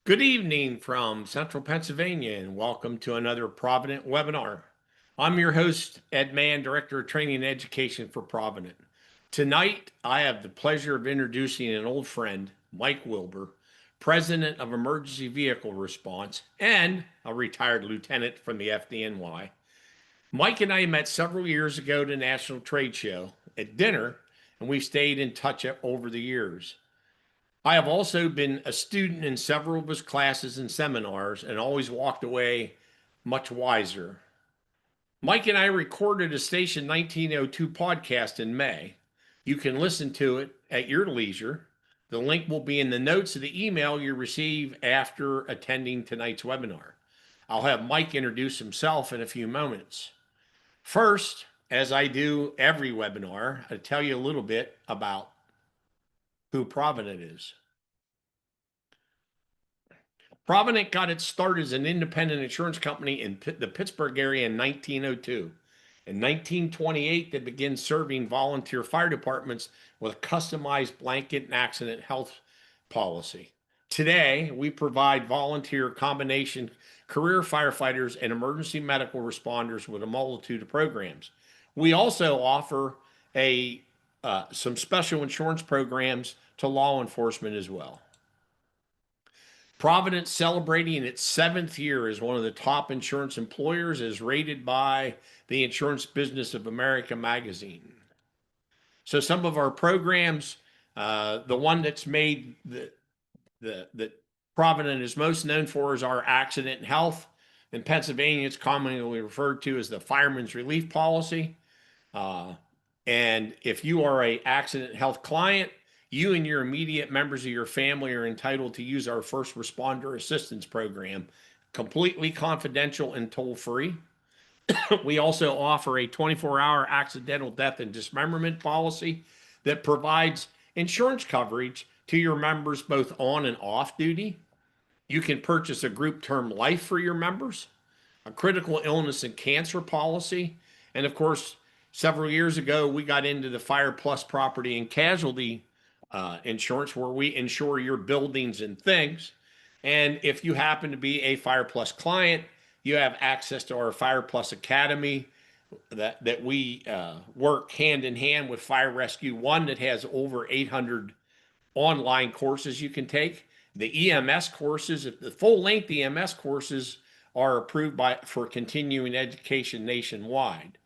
Good evening from Central Pennsylvania, and welcome to another Provident webinar. I'm your host, Ed Mann, Director of Training and Education for Provident. Tonight, I have the pleasure of introducing an old friend, Mike Wilbur, President of Emergency Vehicle Response and a retired lieutenant from the FDNY. Mike and I met several years ago at a national trade show at dinner, and we've stayed in touch over the years. I have also been a student in several of his classes and seminars and always walked away much wiser. Mike and I recorded a Station 1902 podcast in May. You can listen to it at your leisure. The link will be in the notes of the email you receive after attending tonight's webinar. I'll have Mike introduce himself in a few moments. First, as I do every webinar, I'll tell you a little bit about who Provident is. Provident got its start as an independent insurance company in the Pittsburgh area in 1902. In 1928, they began serving volunteer fire departments with a customized blanket and accident health policy. Today, we provide volunteer combination career firefighters and emergency medical responders with a multitude of programs. We also offer some special insurance programs to law enforcement as well. Provident celebrating its 7th year as one of the top insurance employers, as rated by the Insurance Business of America magazine. So some of our programs, the one that's made that Provident is most known for is our accident and health. In Pennsylvania, it's commonly referred to as the Fireman's Relief Policy. And if you are an accident health client, you and your immediate members of your family are entitled to use our first responder assistance program, completely confidential and toll-free. We also offer a 24-hour accidental death and dismemberment policy that provides insurance coverage to your members both on and off duty. You can purchase a group term life for your members, a critical illness and cancer policy, and of course, several years ago, we got into the Fire Plus property and casualty insurance, where we insure your buildings and things. And if you happen to be a Fire Plus client, you have access to our Fire Plus Academy that we work hand in hand with Fire Rescue One, that has over 800 online courses you can take. The EMS courses, the full-length EMS courses, are approved for continuing education nationwide.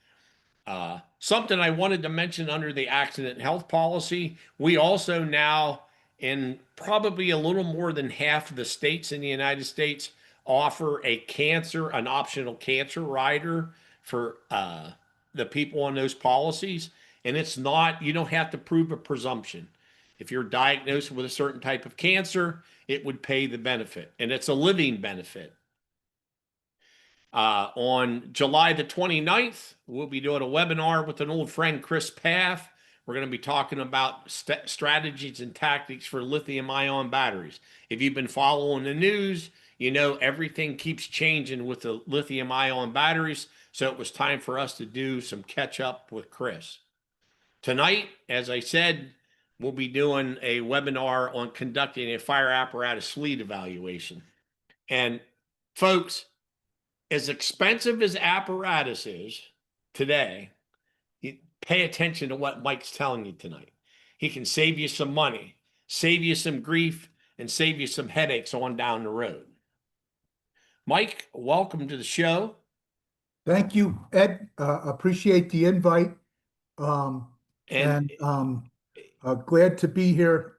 Something I wanted to mention under the accident and health policy, we also now, in probably a little more than half of the states in the United States, offer an optional cancer rider for the people on those policies. And you don't have to prove a presumption. If you're diagnosed with a certain type of cancer, it would pay the benefit, and it's a living benefit. On July the 29th, we'll be doing a webinar with an old friend, Chris Path. We're going to be talking about strategies and tactics for lithium-ion batteries. If you've been following the news, you know everything keeps changing with the lithium-ion batteries, so it was time for us to do some catch-up with Chris. Tonight, as I said, we'll be doing a webinar on conducting a fire apparatus fleet evaluation. And folks, as expensive as Apparatus is today, pay attention to what Mike's telling you tonight. He can save you some money, save you some grief, and save you some headaches on down the road. Mike, welcome to the show. Thank you, Ed. Appreciate the invite. Glad to be here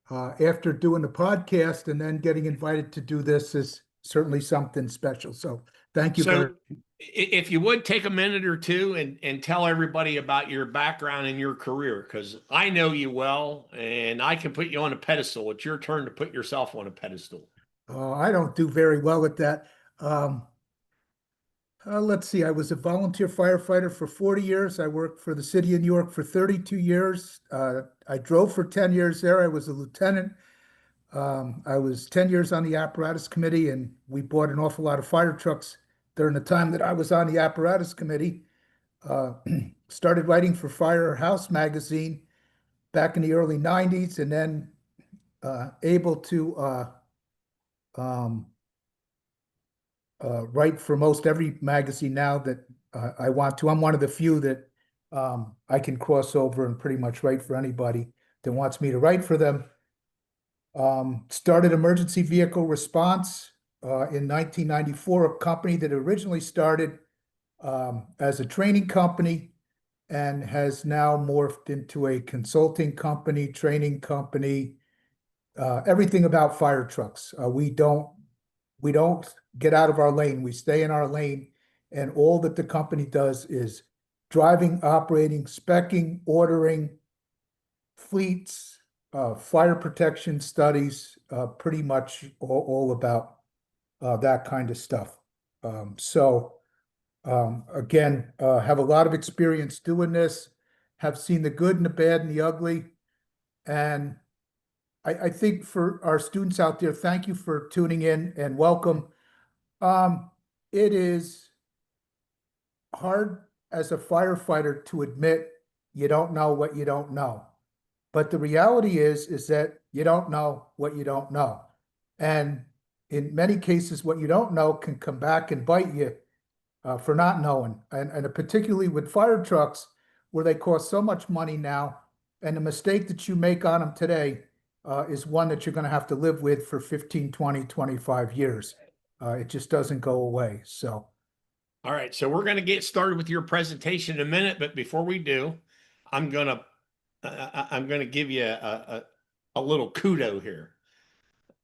after doing the podcast, and then getting invited to do this is certainly something special. So thank you. So if you would take a minute or two and tell everybody about your background and your career, because I know you well and I can put you on a pedestal. It's your turn to put yourself on a pedestal. I don't do very well at that. Let's see. I was a volunteer firefighter for 40 years. I worked for the city of New York for 32 years. I drove for 10 years there. I was a lieutenant. I was 10 years on the Apparatus Committee, and we bought an awful lot of fire trucks during the time that I was on the Apparatus Committee. Started writing for Firehouse magazine back in the early 90s, and then able to write for most every magazine now that I want to. I'm one of the few that I can cross over and pretty much write for anybody that wants me to write for them. Started Emergency Vehicle Response in 1994, a company that originally started as a training company and has now morphed into a consulting company, training company, everything about fire trucks. We don't get out of our lane. We stay in our lane, and all that the company does is driving, operating, speccing, ordering, fleets, fire protection studies, pretty much all about that kind of stuff. Again, have a lot of experience doing this, have seen the good and the bad and the ugly. And I think for our students out there, thank you for tuning in and welcome. It is hard as a firefighter to admit you don't know what you don't know. But the reality is that you don't know what you don't know. And in many cases, what you don't know can come back and bite you for not knowing. And particularly with fire trucks, where they cost so much money now, and the mistake that you make on them today is one that you're going to have to live with for 15, 20, 25 years. It just doesn't go away. So, All right, so we're going to get started with your presentation in a minute, but before we do, I'm going to give you a little kudo here.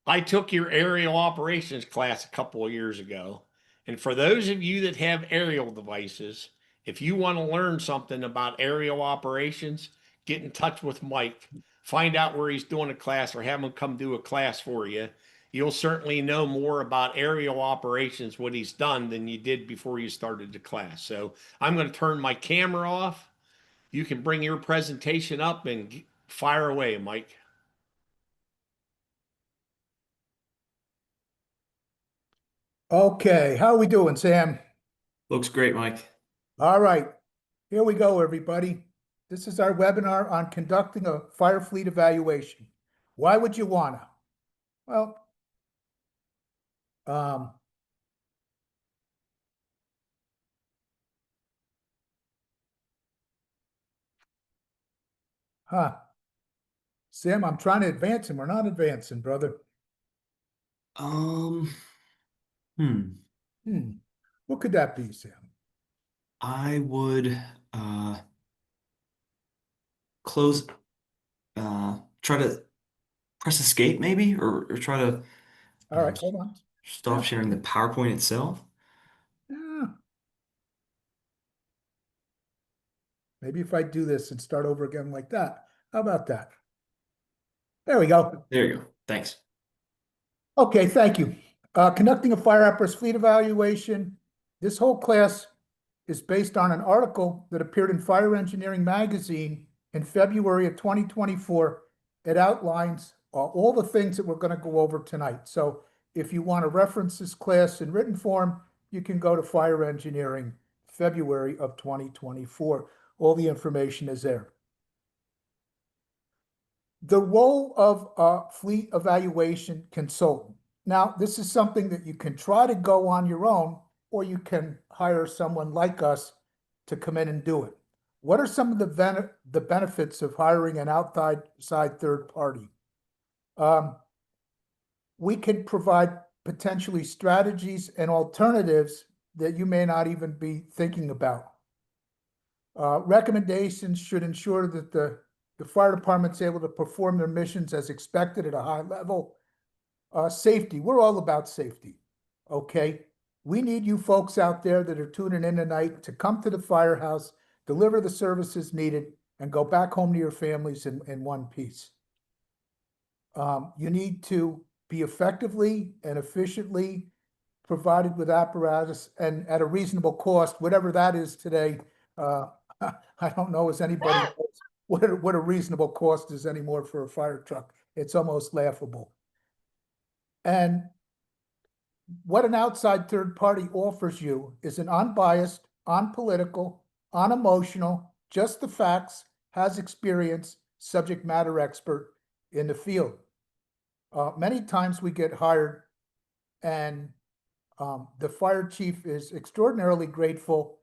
I took your aerial operations class a couple of years ago, and for those of you that have aerial devices, if you want to learn something about aerial operations, get in touch with Mike. Find out where he's doing a class or have him come do a class for you. You'll certainly know more about aerial operations, what he's done, than you did before you started the class. So I'm going to turn my camera off. You can bring your presentation up and fire away, Mike. okay, how are we doing, Sam? Looks great, Mike. All right, here we go, everybody. This is our webinar on conducting a fire fleet evaluation. Why would you wanna? Well, Sam, I'm trying to advance and we're not advancing, brother. Um, What could that be, Sam? I would close try to press escape maybe or try to All right, hold on. stop Yeah. sharing the PowerPoint itself. Yeah. Maybe if I do this and start over again like that. How about that? There we go. There you go. Thanks. Okay, thank you. Conducting a fire apparatus fleet evaluation. This whole class is based on an article that appeared in Fire Engineering Magazine in February of 2024. It outlines all the things that we're going to go over tonight. So if you want to reference this class in written form, you can go to Fire Engineering, February of 2024. All the information is there. The role of a fleet evaluation consultant. Now, this is something that you can try to go on your own, or you can hire someone like us to come in and do it. What are some of the benefits of hiring an outside third party? We can provide potentially strategies and alternatives that you may not even be thinking about. Recommendations should ensure that the fire department's able to perform their missions as expected at a high level. Safety, we're all about safety, okay? We need you folks out there that are tuning in tonight to come to the firehouse, deliver the services needed, and go back home to your families in one piece. You need to be effectively and efficiently provided with apparatus and at a reasonable cost, whatever that is today. I don't know as anybody knows what a reasonable cost is anymore for a fire truck. It's almost laughable. And what an outside third party offers you is an unbiased, unpolitical, unemotional, just the facts, has experience, subject matter expert in the field. Many times we get hired And the fire chief is extraordinarily grateful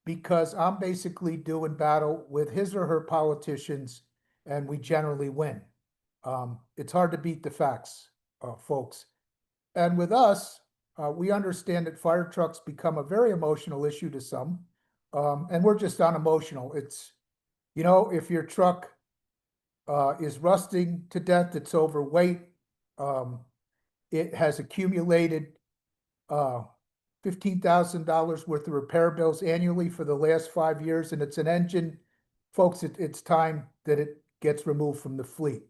because I'm basically doing battle with his or her politicians, and we generally win. It's hard to beat the facts, folks. And with us, we understand that fire trucks become a very emotional issue to some, and we're just unemotional. It's, you know, if your truck is rusting to death, it's overweight, it has accumulated $15,000 worth of repair bills annually for the last 5 years, and it's an engine, folks, it's time that it gets removed from the fleet.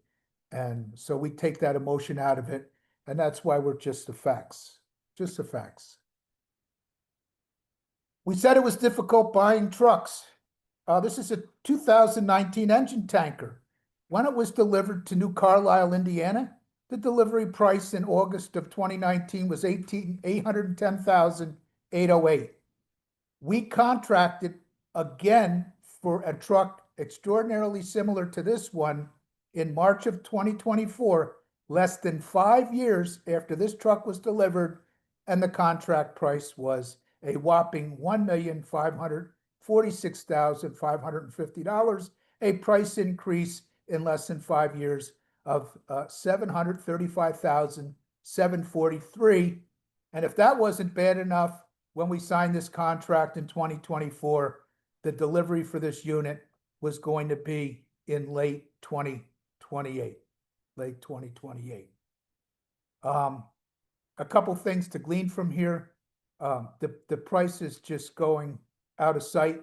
And so we take that emotion out of it, and that's why we're just the facts, just the facts. We said it was difficult buying trucks. This is a 2019 engine tanker. When it was delivered to New Carlisle, Indiana, the delivery price in August of 2019 was $810,808. We contracted again for a truck extraordinarily similar to this one in March of 2024, less than 5 years after this truck was delivered, and the contract price was a whopping $1,546,550, a price increase in less than 5 years of $735,743. And if that wasn't bad enough, when we signed this contract in 2024, the delivery for this unit was going to be in late 2028. Late 2028. A couple things to glean from here. The price is just going out of sight.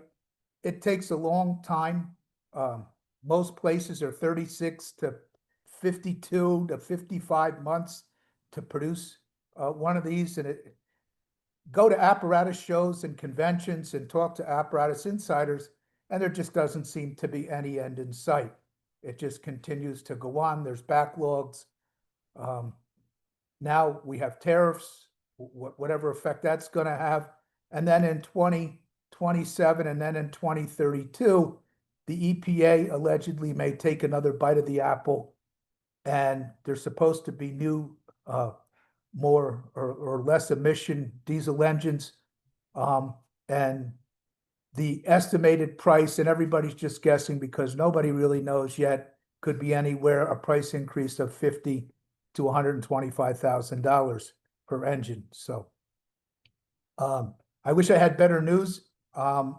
It takes a long time. Most places are 36 to 52 to 55 months to produce one of these. And go to Apparatus shows and conventions and talk to Apparatus insiders, and there just doesn't seem to be any end in sight. It just continues to go on. There's backlogs. Now we have tariffs, whatever effect that's going to have. And then in 2027 and then in 2032, the EPA allegedly may take another bite of the apple, and there's supposed to be new, more or less emission diesel engines. And the estimated price, and everybody's just guessing because nobody really knows yet, could be anywhere a price increase of $50,000 to $125,000 per engine. So I wish I had better news.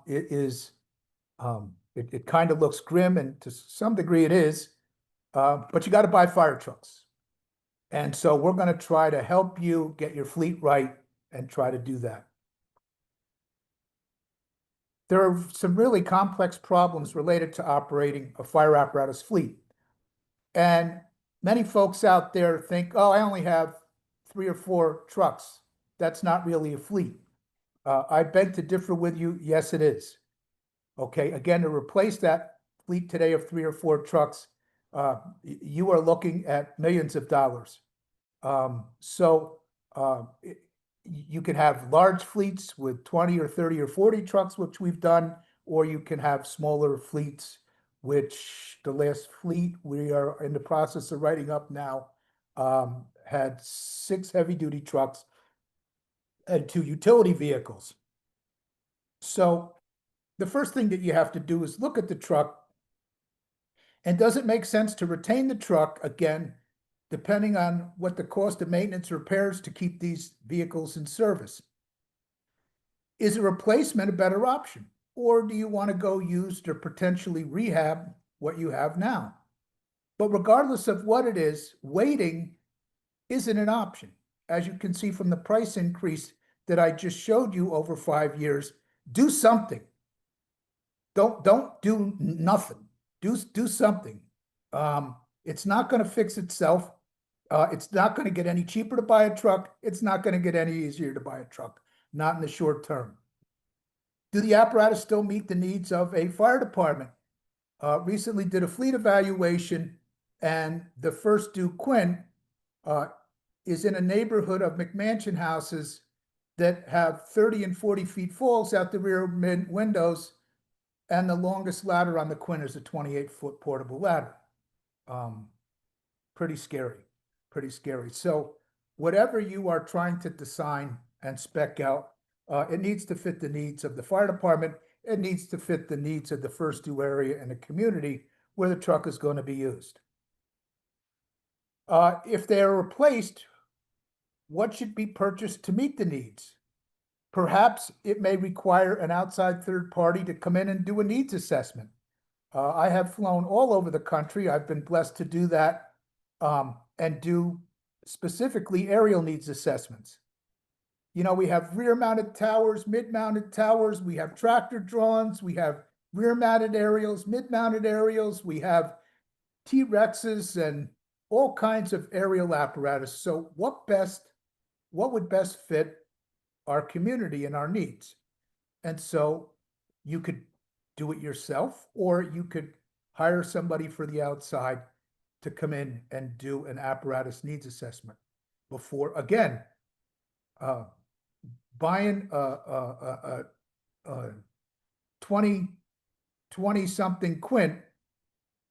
It kind of looks grim, and to some degree it is, but you got to buy fire trucks. And so we're going to try to help you get your fleet right and try to do that. There are some really complex problems related to operating a fire apparatus fleet. And many folks out there think, oh, I only have 3 or 4 trucks. That's not really a fleet. I beg to differ with you. Yes, it is. Okay, again, to replace that fleet today of 3 or 4 trucks, you are looking at millions of dollars. You can have large fleets with 20 or 30 or 40 trucks, which we've done, or you can have smaller fleets, which the last fleet we are in the process of writing up now had 6 heavy-duty trucks and 2 utility vehicles. So the first thing that you have to do is look at the truck, and does it make sense to retain the truck, again, depending on what the cost of maintenance repairs to keep these vehicles in service? Is a replacement a better option? Or do you want to go used or potentially rehab what you have now? But regardless of what it is, waiting isn't an option. As you can see from the price increase that I just showed you over 5 years, do something. Don't do nothing. Do something. It's not going to fix itself. It's not going to get any cheaper to buy a truck. It's not going to get any easier to buy a truck, not in the short term. Do the apparatus still meet the needs of a fire department? Recently did a fleet evaluation, and the first due Quinn is in a neighborhood of McMansion houses that have 30 and 40 feet falls out the rear windows, and the longest ladder on the Quinn is a 28-foot portable ladder. Pretty scary, pretty scary. So whatever you are trying to design and spec out, it needs to fit the needs of the fire department. It needs to fit the needs of the first due area and the community where the truck is going to be used. If they are replaced, what should be purchased to meet the needs? Perhaps it may require an outside third party to come in and do a needs assessment. I have flown all over the country. I've been blessed to do that and do specifically aerial needs assessments. You know, we have rear-mounted towers, mid-mounted towers, we have tractor drones, we have rear-mounted aerials, mid-mounted aerials, we have T-Rexes and all kinds of aerial apparatus. So what would best fit our community and our needs? And so you could do it yourself, or you could hire somebody for the outside to come in and do an apparatus needs assessment before, again, buying a 20 something Quint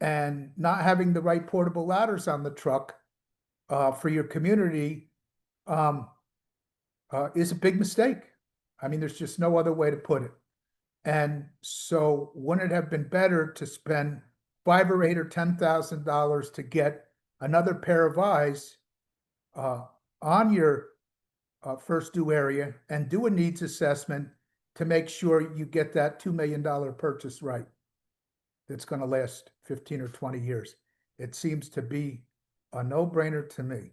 and not having the right portable ladders on the truck for your community is a big mistake. I mean, there's just no other way to put it. And so wouldn't it have been better to spend $5,000 or $8,000 or $10,000 to get another pair of eyes on your first due area and do a needs assessment to make sure you get that $2 million purchase right? That's going to last 15 or 20 years. It seems to be a no-brainer to me.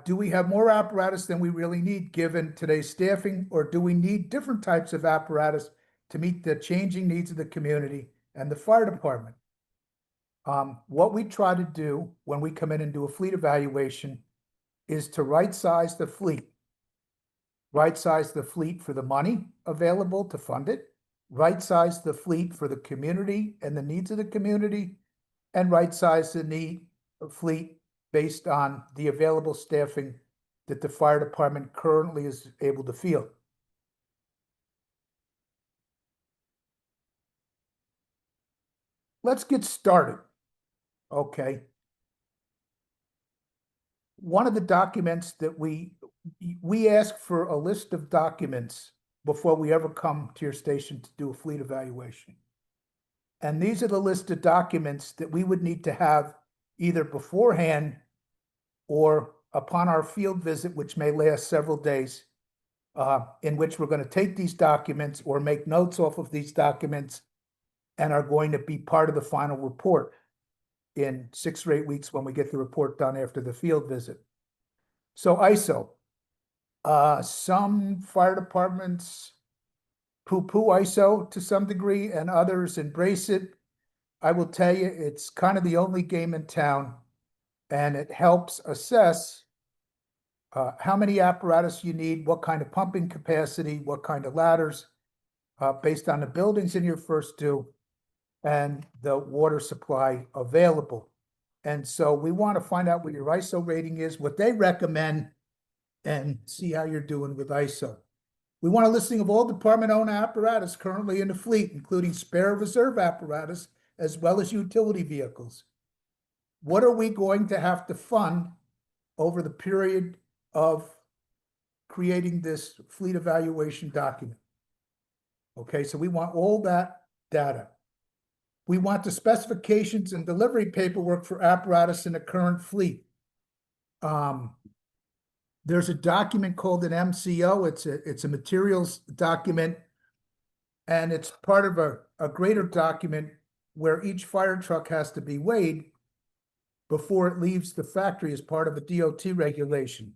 Do we have more apparatus than we really need given today's staffing, or do we need different types of apparatus to meet the changing needs of the community and the fire department? What we try to do when we come in and do a fleet evaluation is to right-size the fleet. Right-size the fleet for the money available to fund it, right-size the fleet for the community and the needs of the community, and right-size the fleet based on the available staffing that the fire department currently is able to field. Let's get started. Okay. One of the documents that we ask for a list of documents before we ever come to your station to do a fleet evaluation. And these are the list of documents that we would need to have either beforehand or upon our field visit, which may last several days, in which we're going to take these documents or make notes off of these documents and are going to be part of the final report in 6 or 8 weeks when we get the report done after the field visit. So ISO, some fire departments poo-poo ISO to some degree and others embrace it. I will tell you, it's kind of the only game in town, and it helps assess how many apparatus you need, what kind of pumping capacity, what kind of ladders, based on the buildings in your first due and the water supply available. And so we want to find out what your ISO rating is, what they recommend, and see how you're doing with ISO. We want a listing of all department-owned apparatus currently in the fleet, including spare reserve apparatus, as well as utility vehicles. What are we going to have to fund over the period of creating this fleet evaluation document? Okay, so we want all that data. We want the specifications and delivery paperwork for apparatus in the current fleet. There's a document called an MCO. It's a materials document, and it's part of a greater document where each fire truck has to be weighed before it leaves the factory as part of a DOT regulation.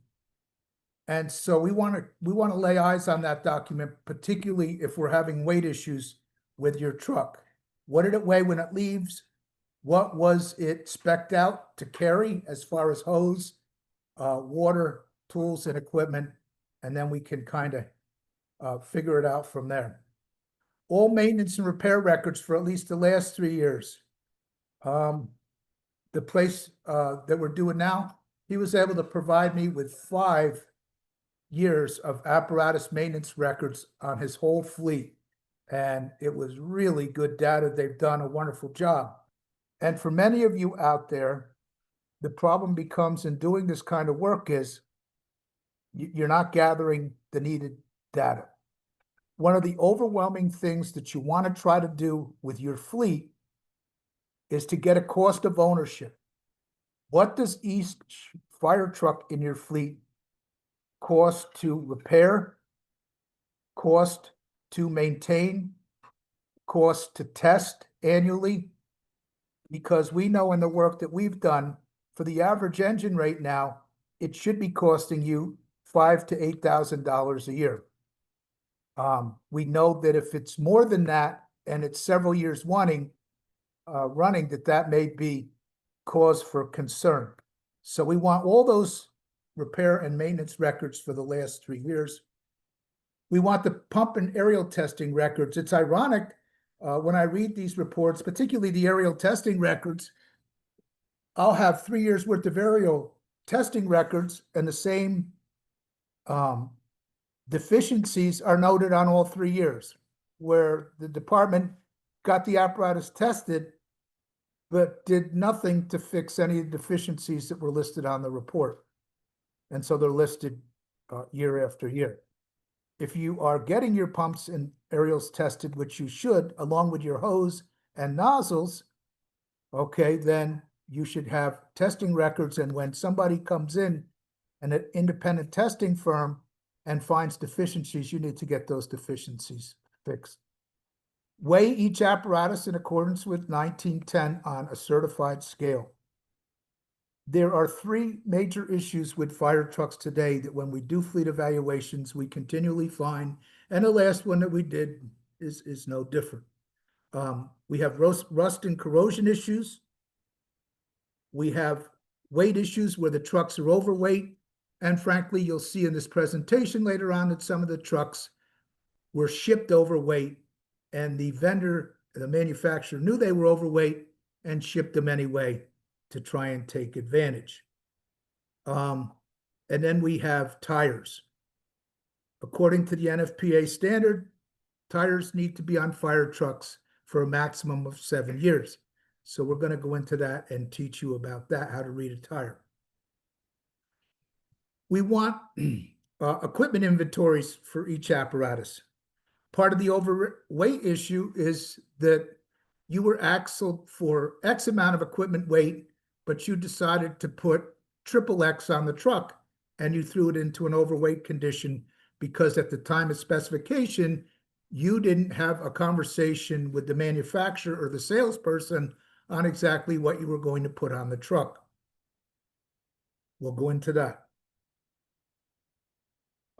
And so we want to lay eyes on that document, particularly if we're having weight issues with your truck. What did it weigh when it leaves? What was it spec'd out to carry as far as hose, water, tools, and equipment? And then we can kind of figure it out from there. All maintenance and repair records for at least the last 3 years. The place that we're doing now, he was able to provide me with 5 years of apparatus maintenance records on his whole fleet. And it was really good data. They've done a wonderful job. And for many of you out there, the problem becomes in doing this kind of work is You're not gathering the needed data. One of the overwhelming things that you want to try to do with your fleet is to get a cost of ownership. What does each fire truck in your fleet cost to repair, cost to maintain, cost to test annually? Because we know in the work that we've done, for the average engine right now, it should be costing you $5,000 to $8,000 a year. We know that if it's more than that and it's several years running, that may be cause for concern. So we want all those repair and maintenance records for the last 3 years. We want the pump and aerial testing records. It's ironic when I read these reports, particularly the aerial testing records, I'll have 3 years worth of aerial testing records and the same deficiencies are noted on all 3 years, where the department got the apparatus tested, but did nothing to fix any of the deficiencies that were listed on the report. And so they're listed year after year. If you are getting your pumps and aerials tested, which you should, along with your hose and nozzles, okay, then you should have testing records. And when somebody comes in, an independent testing firm, and finds deficiencies, you need to get those deficiencies fixed. Weigh each apparatus in accordance with 1910 on a certified scale. There are 3 major issues with fire trucks today that when we do fleet evaluations, we continually find, and the last one that we did is no different. We have rust and corrosion issues. We have weight issues where the trucks are overweight. And frankly, you'll see in this presentation later on that some of the trucks were shipped overweight, and the vendor, the manufacturer, knew they were overweight and shipped them anyway to try and take advantage. And then we have tires. According to the NFPA standard, tires need to be on fire trucks for a maximum of 7 years. So we're going to go into that and teach you about that, how to read a tire. We want equipment inventories for each apparatus. Part of the overweight issue is that you were axled for X amount of equipment weight, but you decided to put triple X on the truck and you threw it into an overweight condition because at the time of specification, you didn't have a conversation with the manufacturer or the salesperson on exactly what you were going to put on the truck. We'll go into that.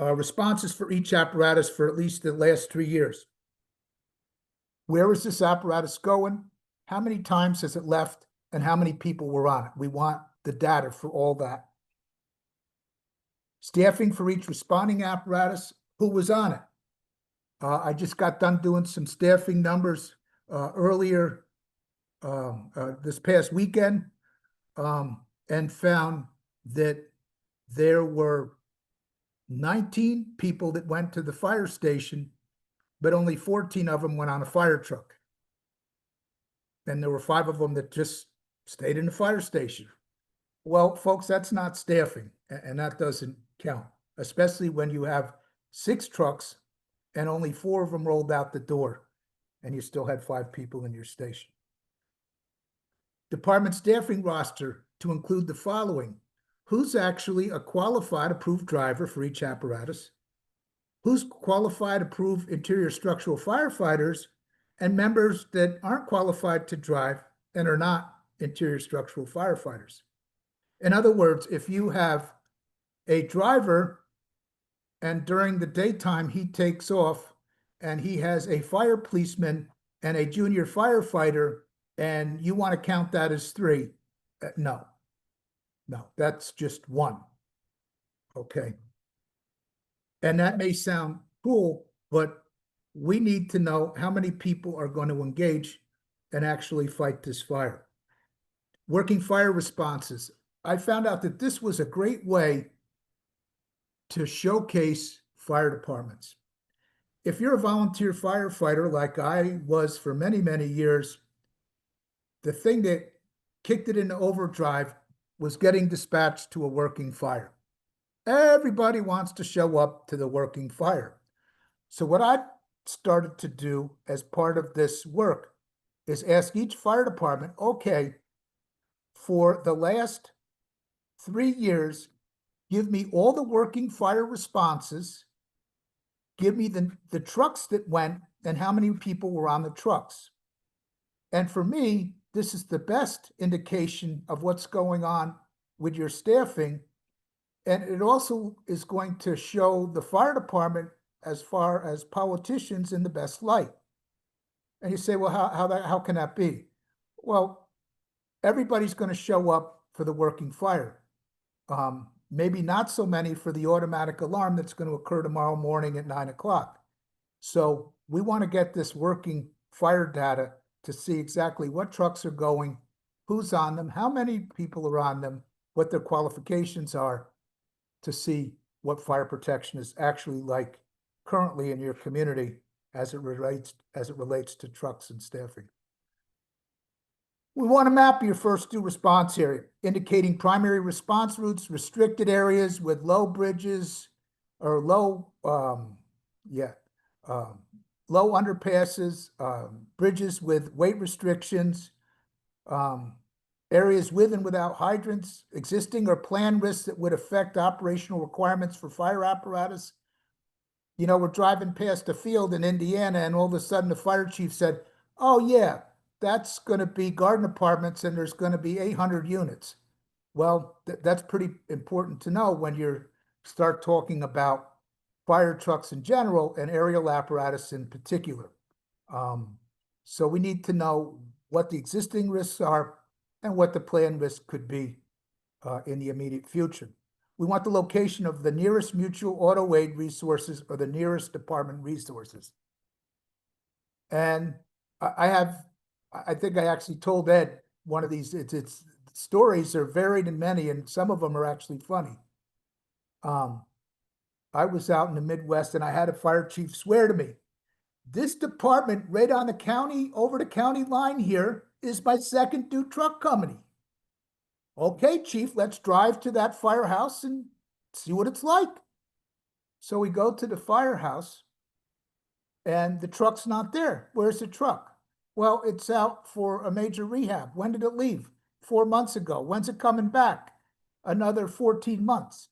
Responses for each apparatus for at least the last 3 years. Where is this apparatus going? How many times has it left? And how many people were on it? We want the data for all that. Staffing for each responding apparatus. Who was on it? I just got done doing some staffing numbers earlier this past weekend and found that there were 19 people that went to the fire station, but only 14 of them went on a fire truck. And there were 5 of them that just stayed in the fire station. Well, folks, that's not staffing, and that doesn't count, especially when you have 6 trucks and only 4 of them rolled out the door, and you still had 5 people in your station. Department staffing roster to include the following: who's actually a qualified approved driver for each apparatus, who's qualified approved interior structural firefighters, and members that aren't qualified to drive and are not interior structural firefighters. In other words, if you have a driver and during the daytime he takes off and he has a fire policeman and a junior firefighter and you want to count that as 3, no, that's just 1. Okay. And that may sound cool, but we need to know how many people are going to engage and actually fight this fire. Working fire responses. I found out that this was a great way to showcase fire departments. If you're a volunteer firefighter like I was for many, many years, the thing that kicked it into overdrive was getting dispatched to a working fire. Everybody wants to show up to the working fire. So what I started to do as part of this work is ask each fire department, okay, for the last 3 years, give me all the working fire responses, give me the trucks that went and how many people were on the trucks. And for me, this is the best indication of what's going on with your staffing. And it also is going to show the fire department as far as politicians in the best light. And you say, well, how can that be? Well, everybody's going to show up for the working fire. Maybe not so many for the automatic alarm that's going to occur tomorrow morning at 9 o'clock. So we want to get this working fire data to see exactly what trucks are going, who's on them, how many people are on them, what their qualifications are, to see what fire protection is actually like currently in your community as it relates to trucks and staffing. We want to map your first due response area, indicating primary response routes, restricted areas with low bridges or low underpasses, bridges with weight restrictions, areas with and without hydrants, existing or planned risks that would affect operational requirements for fire apparatus. You know, we're driving past a field in Indiana and all of a sudden the fire chief said, oh yeah, that's going to be garden apartments and there's going to be 800 units. Well, that's pretty important to know when you start talking about fire trucks in general and aerial apparatus in particular. So we need to know what the existing risks are and what the planned risk could be in the immediate future. We want the location of the nearest mutual auto aid resources or the nearest department resources. And I think I actually told Ed one of these, it's stories are varied and many, and some of them are actually funny. I was out in the Midwest and I had a fire chief swear to me, this department right on the county, over the county line here is my second due truck company. Okay, chief, let's drive to that firehouse and see what it's like. So we go to the firehouse and the truck's not there. Where's the truck? Well, it's out for a major rehab. When did it leave? 4 months ago. When's it coming back? Another 14 months.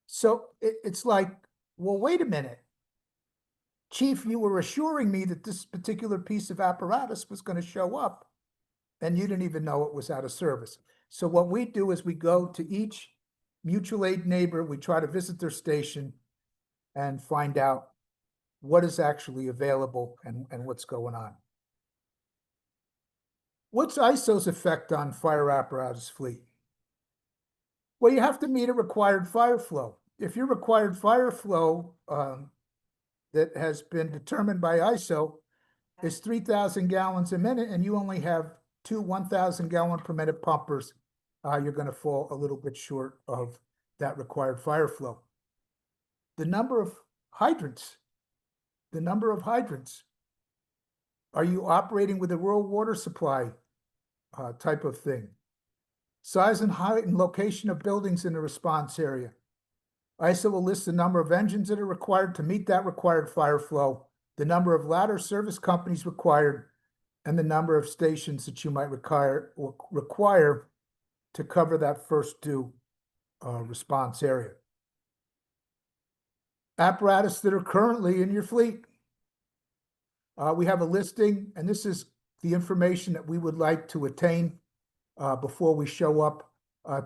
So it's like, well, wait a minute. Chief, you were assuring me that this particular piece of apparatus was going to show up and you didn't even know it was out of service. So what we do is we go to each mutual aid neighbor, we try to visit their station and find out what is actually available and what's going on. What's ISO's effect on fire apparatus fleet? Well, you have to meet a required fire flow. If your required fire flow that has been determined by ISO is 3,000 gallons a minute and you only have two 1,000 gallon per minute pumpers, you're going to fall a little bit short of that required fire flow. The number of hydrants. Are you operating with a rural water supply type of thing? Size and height and location of buildings in the response area. ISO will list the number of engines that are required to meet that required fire flow, the number of ladder service companies required, and the number of stations that you might require to cover that first due response area. Apparatus that are currently in your fleet. We have a listing, and this is the information that we would like to attain before we show up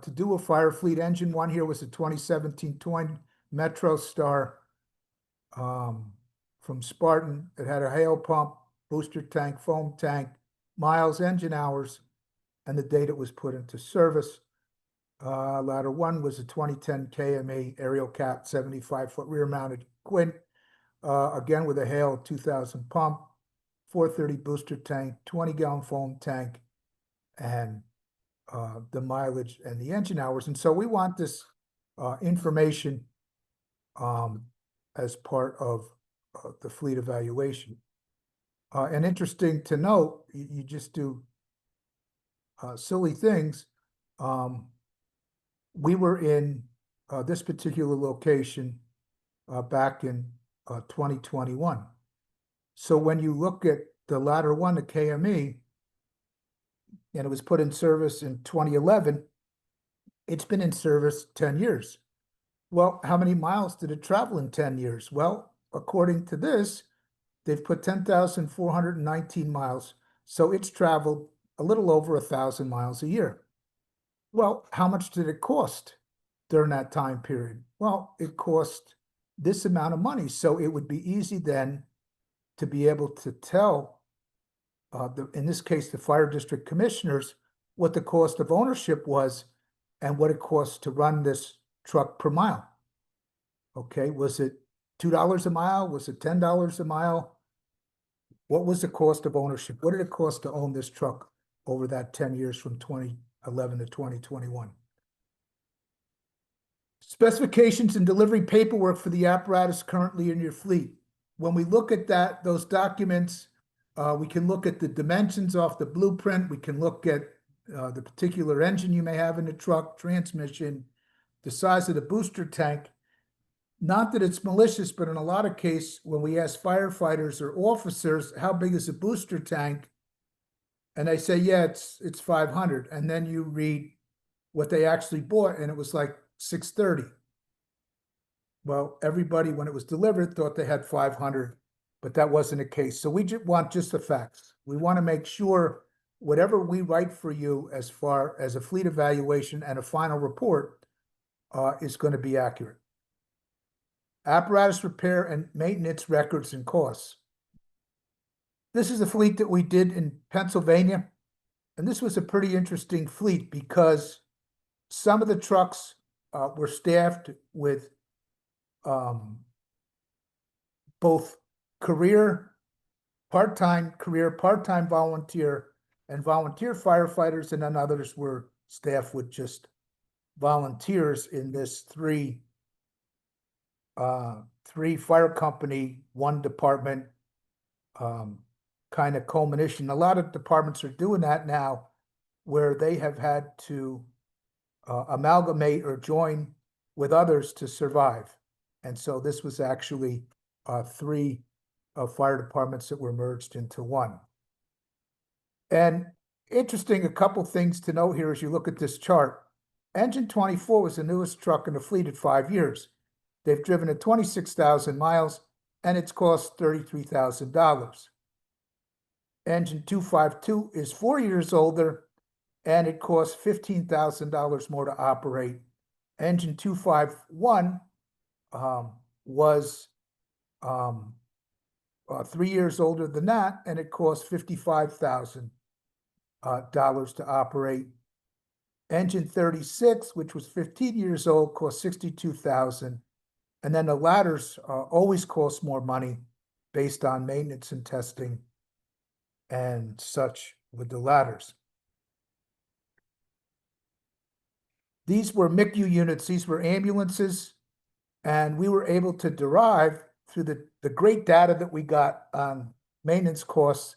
to do a fire fleet. Engine one here was a 2017 Twin Metro Star from Spartan. It had a hail pump, booster tank, foam tank, miles, engine hours, and the date it was put into service. Ladder one was a 2010 KMA aerial cat, 75-foot rear mounted Quint, again with a Hale 2000 pump, 430 booster tank, 20-gallon foam tank, and the mileage and the engine hours. And so we want this information as part of the fleet evaluation. And interesting to note, you just do silly things. We were in this particular location back in 2021. So when you look at the ladder one, the KME, and it was put in service in 2011, it's been in service 10 years. Well, how many miles did it travel in 10 years? Well, according to this, they've put 10,419 miles. So it's traveled a little over 1,000 miles a year. Well, how much did it cost during that time period? Well, it cost this amount of money. So it would be easy then to be able to tell, in this case, the fire district commissioners, what the cost of ownership was and what it costs to run this truck per mile. Okay, was it $2 a mile? Was it $10 a mile? What was the cost of ownership? What did it cost to own this truck over that 10 years from 2011 to 2021? Specifications and delivery paperwork for the apparatus currently in your fleet. When we look at those documents, we can look at the dimensions off the blueprint. We can look at the particular engine you may have in the truck, transmission, the size of the booster tank. Not that it's malicious, but in a lot of cases, when we ask firefighters or officers, how big is a booster tank? And they say, yeah, it's 500. And then you read what they actually bought, and it was like 630. Well, everybody, when it was delivered, thought they had 500, but that wasn't the case. So we want just the facts. We want to make sure whatever we write for you as far as a fleet evaluation and a final report is going to be accurate. Apparatus repair and maintenance records and costs. This is a fleet that we did in Pennsylvania, and this was a pretty interesting fleet because some of the trucks were staffed with both part-time volunteer and volunteer firefighters, and then others were staffed with just volunteers in this three fire company, one department kind of culmination. A lot of departments are doing that now, where they have had to amalgamate or join with others to survive. And so this was actually three fire departments that were merged into one. And interesting, a couple things to note here as you look at this chart. Engine 24 was the newest truck in the fleet at 5 years. They've driven it 26,000 miles, and it's cost $33,000. Engine 252 is 4 years older, and it costs $15,000 more to operate. Engine 251 was 3 years older than that, and it costs $55,000 to operate. Engine 36, which was 15 years old, cost $62,000. And then the ladders always cost more money based on maintenance and testing and such with the ladders. These were MICU units. These were ambulances. And we were able to derive through the great data that we got on maintenance costs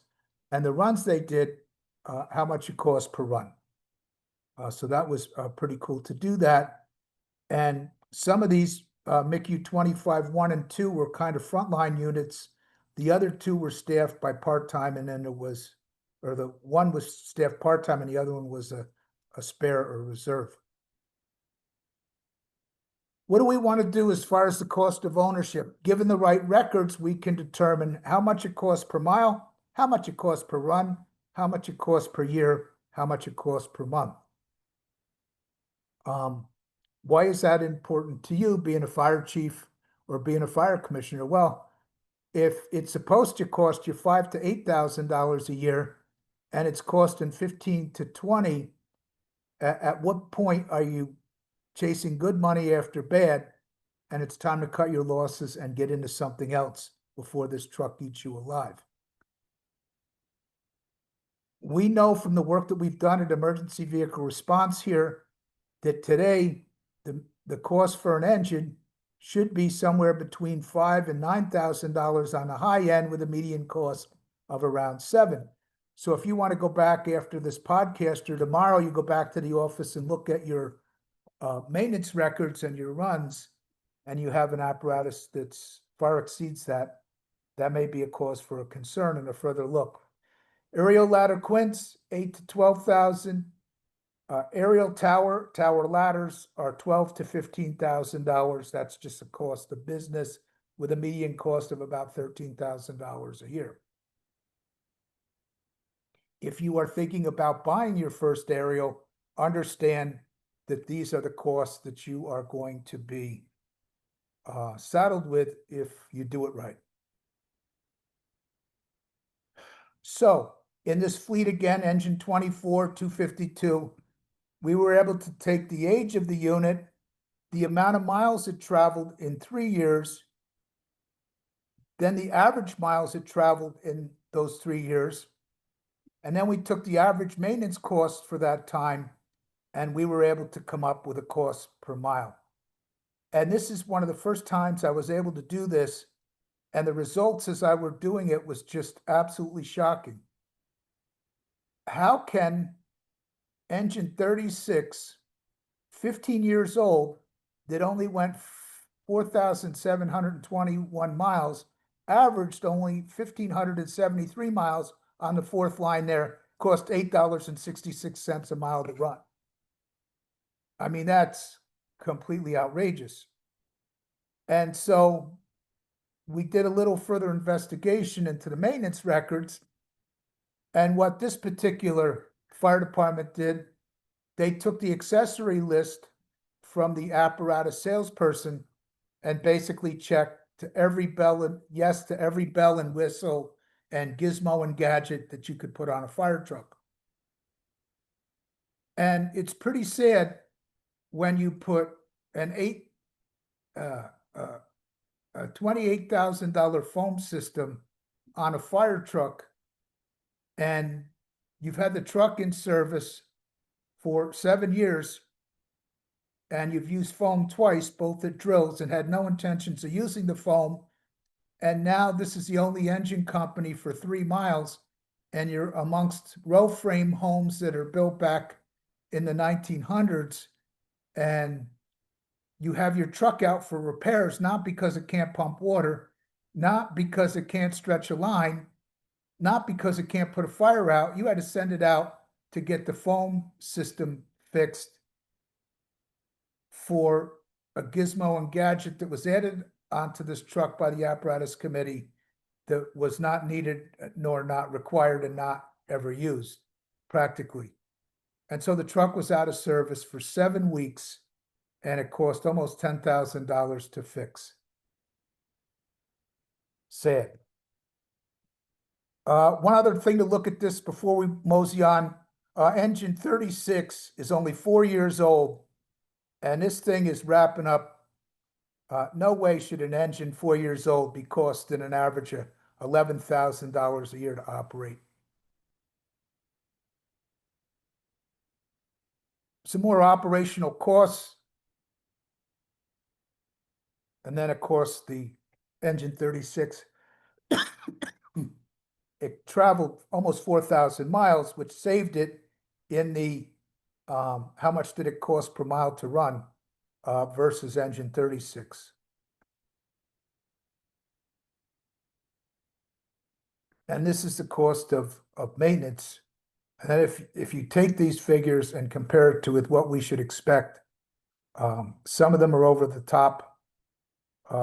and the runs they did, how much it cost per run. So that was pretty cool to do that. And some of these MICU 25, 1 and 2 were kind of frontline units. The other two were staffed by part-time, and then the one was staffed part-time and the other one was a spare or reserve. What do we want to do as far as the cost of ownership? Given the right records, we can determine how much it costs per mile, how much it costs per run, how much it costs per year, how much it costs per month. Why is that important to you, being a fire chief or being a fire commissioner? Well, if it's supposed to cost you $5,000 to $8,000 a year, and it's costing 15 to 20, at what point are you chasing good money after bad, and it's time to cut your losses and get into something else before this truck eats you alive? We know from the work that we've done at emergency vehicle response here that today the cost for an engine should be somewhere between $5,000 and $9,000 on the high end, with a median cost of around $7,000. So if you want to go back after this podcast or tomorrow, you go back to the office and look at your maintenance records and your runs, and you have an apparatus that's far exceeds that, that may be a cause for a concern and a further look. Aerial ladder quints, 8 to 12,000. Aerial tower ladders are $12 to $15,000. That's just a cost of business with a median cost of about $13,000 a year. If you are thinking about buying your first aerial, understand that these are the costs that you are going to be saddled with if you do it right. So in this fleet again, engine 24, 252, we were able to take the age of the unit, the amount of miles it traveled in 3 years, then the average miles it traveled in those 3 years, and then we took the average maintenance cost for that time, and we were able to come up with a cost per mile. And this is one of the first times I was able to do this, and the results as I were doing it was just absolutely shocking. How can engine 36, 15 years old, that only went 4,721 miles, averaged only 1,573 miles on the fourth line there, cost $8.66 a mile to run? I mean, that's completely outrageous. And so we did a little further investigation into the maintenance records. And what this particular fire department did, they took the accessory list from the Apparatus salesperson and basically checked to every bell and yes to every bell and whistle and gizmo and gadget that you could put on a fire truck. And it's pretty sad when you put an $28,000 foam system on a fire truck, and you've had the truck in service for 7 years, and you've used foam twice, both at drills, and had no intentions of using the foam. And now this is the only engine company for 3 miles, and you're amongst row frame homes that are built back in the 1900s, and you have your truck out for repairs, not because it can't pump water, not because it can't stretch a line, not because it can't put a fire out. You had to send it out to get the foam system fixed for a gizmo and gadget that was added onto this truck by the Apparatus Committee that was not needed nor not required and not ever used practically. And so the truck was out of service for 7 weeks, and it cost almost $10,000 to fix. Sad. One other thing to look at this before we mosey on, engine 36 is only 4 years old, and this thing is wrapping up. No way should an engine 4 years old be costing an average of $11,000 a year to operate. Some more operational costs. And then, of course, the engine 36, it traveled almost 4,000 miles, which saved it in the, how much did it cost per mile to run versus engine 36. And this is the cost of maintenance. And if you take these figures and compare it to with what we should expect, some of them are over the top.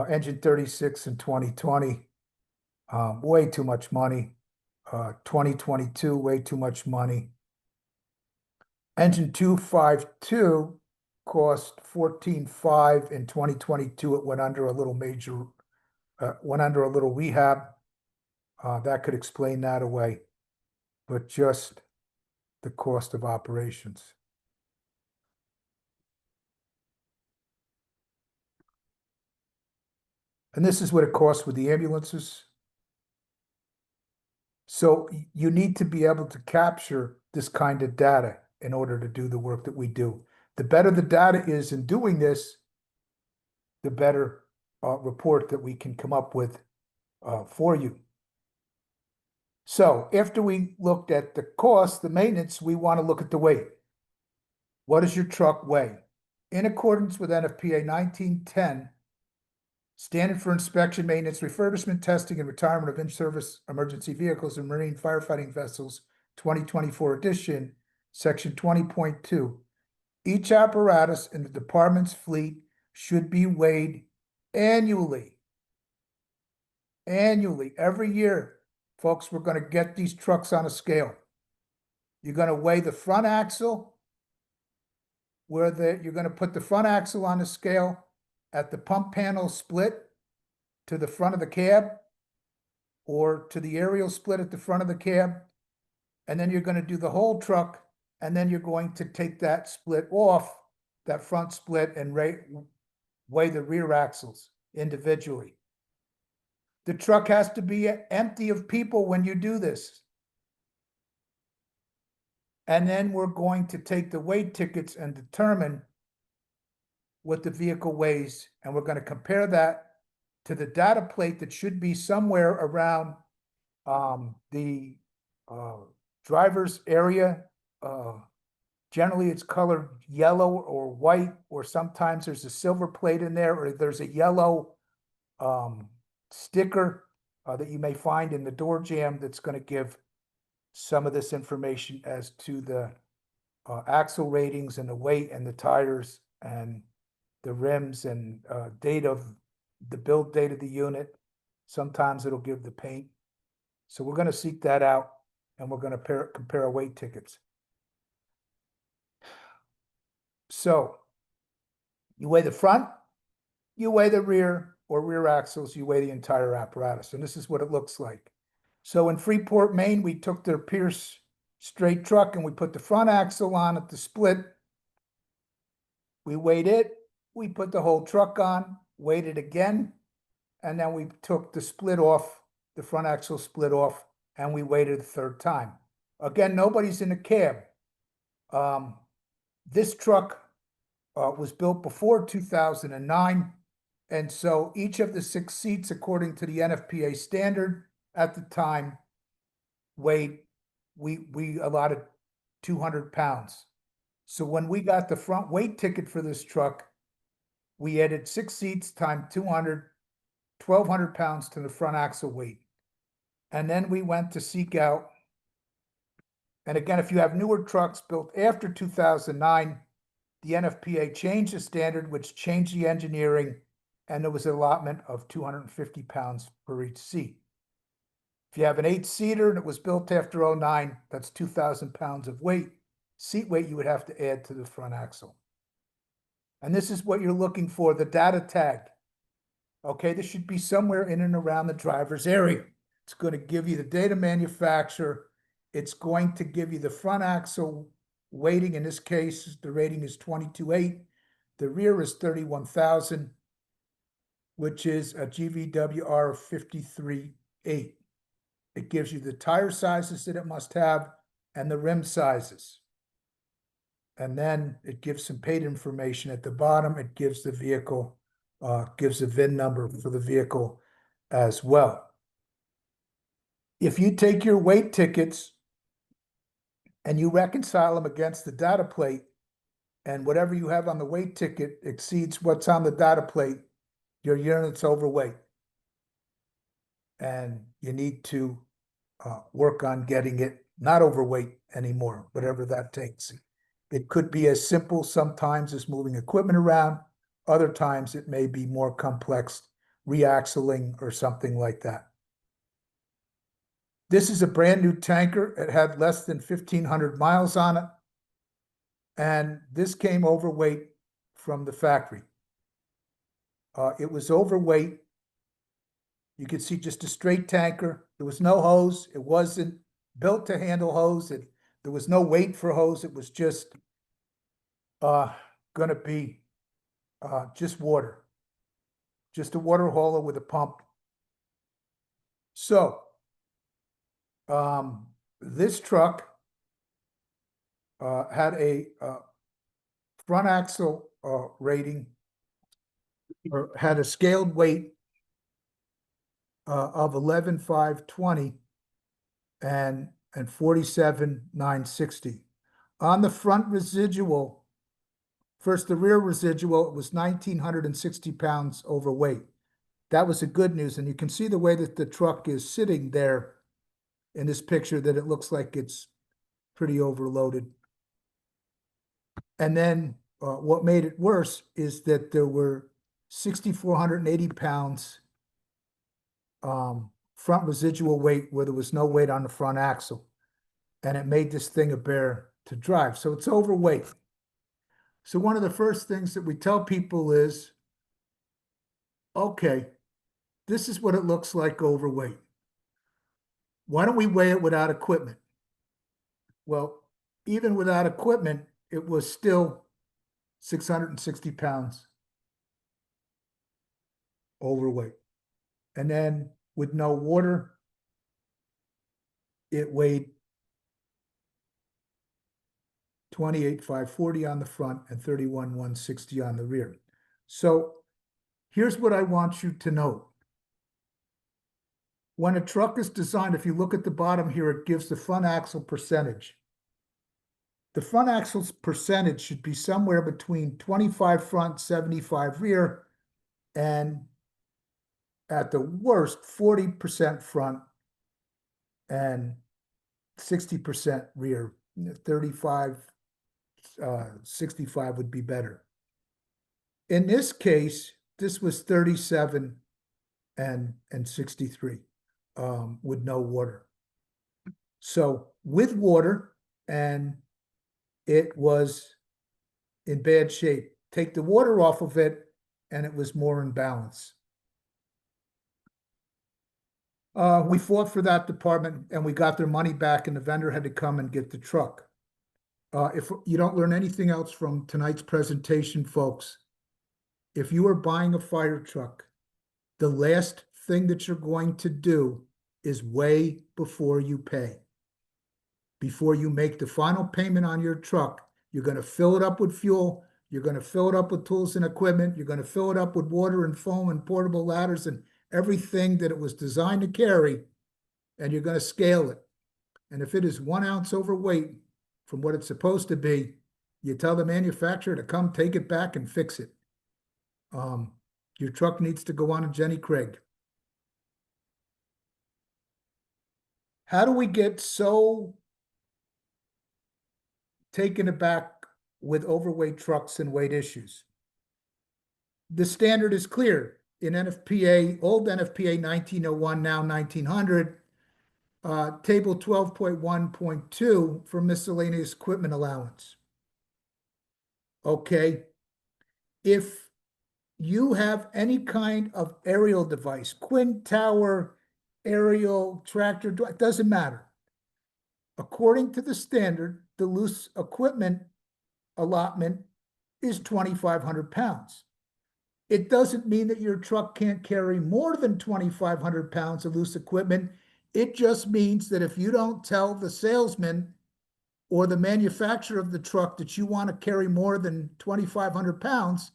Engine 36 in 2020, way too much money. 2022, way too much money. Engine 252 cost $14,500 in 2022. It went under a little rehab. That could explain that away, but just the cost of operations. And this is what it costs with the ambulances. So you need to be able to capture this kind of data in order to do the work that we do. The better the data is in doing this, the better report that we can come up with for you. So after we looked at the cost, the maintenance, we want to look at the weight. What does your truck weigh? in accordance with NFPA 1910, Standard for Inspection, Maintenance, Refurbishment, Testing, and Retirement of In-Service Emergency Vehicles and Marine Firefighting Vessels, 2024 edition, Section 20.2. Each apparatus in the department's fleet should be weighed annually. Annually, every year, folks, we're going to get these trucks on a scale. You're going to weigh the front axle, you're going to put the front axle on the scale at the pump panel split to the front of the cab or to the aerial split at the front of the cab. And then you're going to do the whole truck. And then you're going to take that split off, that front split, and weigh the rear axles individually. The truck has to be empty of people when you do this. And then we're going to take the weight tickets and determine what the vehicle weighs. And we're going to compare that to the data plate that should be somewhere around the driver's area. Generally, it's colored yellow or white, or sometimes there's a silver plate in there, or there's a yellow sticker that you may find in the door jamb that's going to give some of this information as to the axle ratings and the weight and the tires and the rims and date of the build date of the unit. Sometimes it'll give the paint. So we're going to seek that out, and we're going to compare weight tickets. So you weigh the front, you weigh the rear or rear axles, you weigh the entire apparatus. And this is what it looks like. So in Freeport, Maine, we took their Pierce straight truck and we put the front axle on at the split. We weighed it, we put the whole truck on, weighed it again, and then we took the split off, the front axle split off, and we weighed it the third time. Again, nobody's in the cab. This truck was built before 2009, and so each of the 6 seats, according to the NFPA standard at the time, weighed, we allotted 200 pounds. So when we got the front weight ticket for this truck, we added 6 seats times 200, 1,200 pounds to the front axle weight. And then we went to seek out, and again, if you have newer trucks built after 2009, the NFPA changed the standard, which changed the engineering, and there was an allotment of 250 pounds per each seat. If you have an 8-seater and it was built after 2009, that's 2,000 pounds of weight, seat weight you would have to add to the front axle. And this is what you're looking for, the data tag. Okay, this should be somewhere in and around the driver's area. It's going to give you the data manufacturer. It's going to give you the front axle weighting. In this case, the rating is 22.8. The rear is 31,000, which is a GVWR of 53.8. It gives you the tire sizes that it must have and the rim sizes. And then it gives some paint information at the bottom. It gives the vehicle, gives a VIN number for the vehicle as well. If you take your weight tickets and you reconcile them against the data plate, and whatever you have on the weight ticket exceeds what's on the data plate, your unit's overweight. And you need to work on getting it not overweight anymore, whatever that takes. It could be as simple sometimes as moving equipment around. Other times it may be more complex, reaxling or something like that. This is a brand new tanker. It had less than 1,500 miles on it. And this came overweight from the factory. It was overweight. You could see just a straight tanker. There was no hose. It wasn't built to handle hose. There was no weight for hose. It was just going to be just water. Just a water hauler with a pump. So this truck had a front axle rating, or had a scaled weight of 11,520 and 47,960. On the front residual First, the rear residual, it was 1,960 pounds overweight. That was the good news. And you can see the way that the truck is sitting there in this picture, that it looks like it's pretty overloaded. And then what made it worse is that there were 6,480 pounds front residual weight where there was no weight on the front axle. And it made this thing a bear to drive. So it's overweight. So one of the first things that we tell people is, okay, this is what it looks like overweight. Why don't we weigh it without equipment? Well, even without equipment, it was still 660 pounds overweight. And then with no water, it weighed 28,540 on the front and 31,160 on the rear. So here's what I want you to note. When a truck is designed, if you look at the bottom here, it gives the front axle percentage. The front axle's percentage should be somewhere between 25 front, 75 rear, and at the worst, 40% front and 60% rear. 35, 65 would be better. In this case, this was 37 and 63 with no water. So with water, and it was in bad shape. Take the water off of it, and it was more in balance. We fought for that department, and we got their money back, and the vendor had to come and get the truck. If you don't learn anything else from tonight's presentation, folks, if you are buying a fire truck, the last thing that you're going to do is weigh before you pay. Before you make the final payment on your truck, you're going to fill it up with fuel, you're going to fill it up with tools and equipment, you're going to fill it up with water and foam and portable ladders and everything that it was designed to carry, and you're going to scale it. And if it is 1 ounce overweight from what it's supposed to be, you tell the manufacturer to come take it back and fix it. Your truck needs to go on a Jenny Craig. How do we get so taken aback with overweight trucks and weight issues? The standard is clear. In NFPA, old NFPA 1901, now 1900, table 12.1.2 for miscellaneous equipment allowance. Okay, if you have any kind of aerial device, Quint tower, aerial, tractor, it doesn't matter. According to the standard, the loose equipment allotment is 2,500 pounds. It doesn't mean that your truck can't carry more than 2,500 pounds of loose equipment. It just means that if you don't tell the salesman or the manufacturer of the truck that you want to carry more than 2,500 pounds,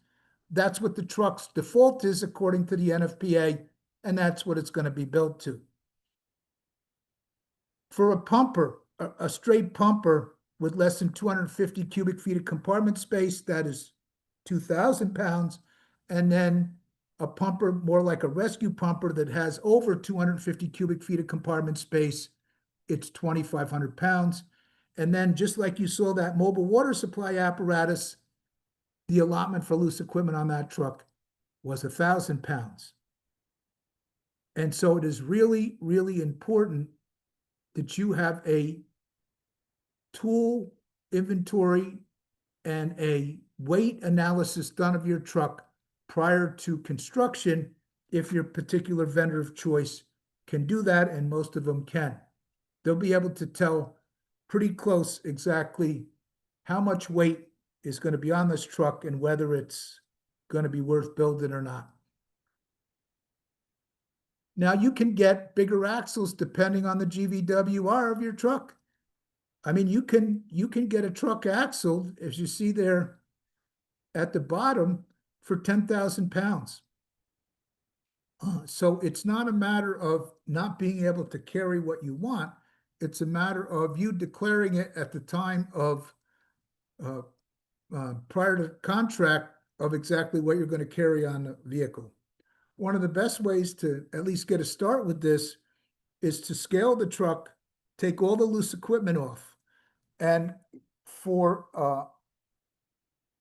that's what the truck's default is according to the NFPA, and that's what it's going to be built to. For a pumper, a straight pumper with less than 250 cubic feet of compartment space, that is 2,000 pounds. And then a pumper more like a rescue pumper that has over 250 cubic feet of compartment space, it's 2,500 pounds. And then just like you saw that mobile water supply apparatus, the allotment for loose equipment on that truck was 1,000 pounds. And so it is really, really important that you have a tool inventory and a weight analysis done of your truck prior to construction, if your particular vendor of choice can do that, and most of them can. They'll be able to tell pretty close exactly how much weight is going to be on this truck and whether it's going to be worth building or not. Now, you can get bigger axles depending on the GVWR of your truck. I mean, you can get a truck axle, as you see there at the bottom, for 10,000 pounds. So it's not a matter of not being able to carry what you want. It's a matter of you declaring it at the time of prior to contract of exactly what you're going to carry on the vehicle. One of the best ways to at least get a start with this is to scale the truck, take all the loose equipment off. And for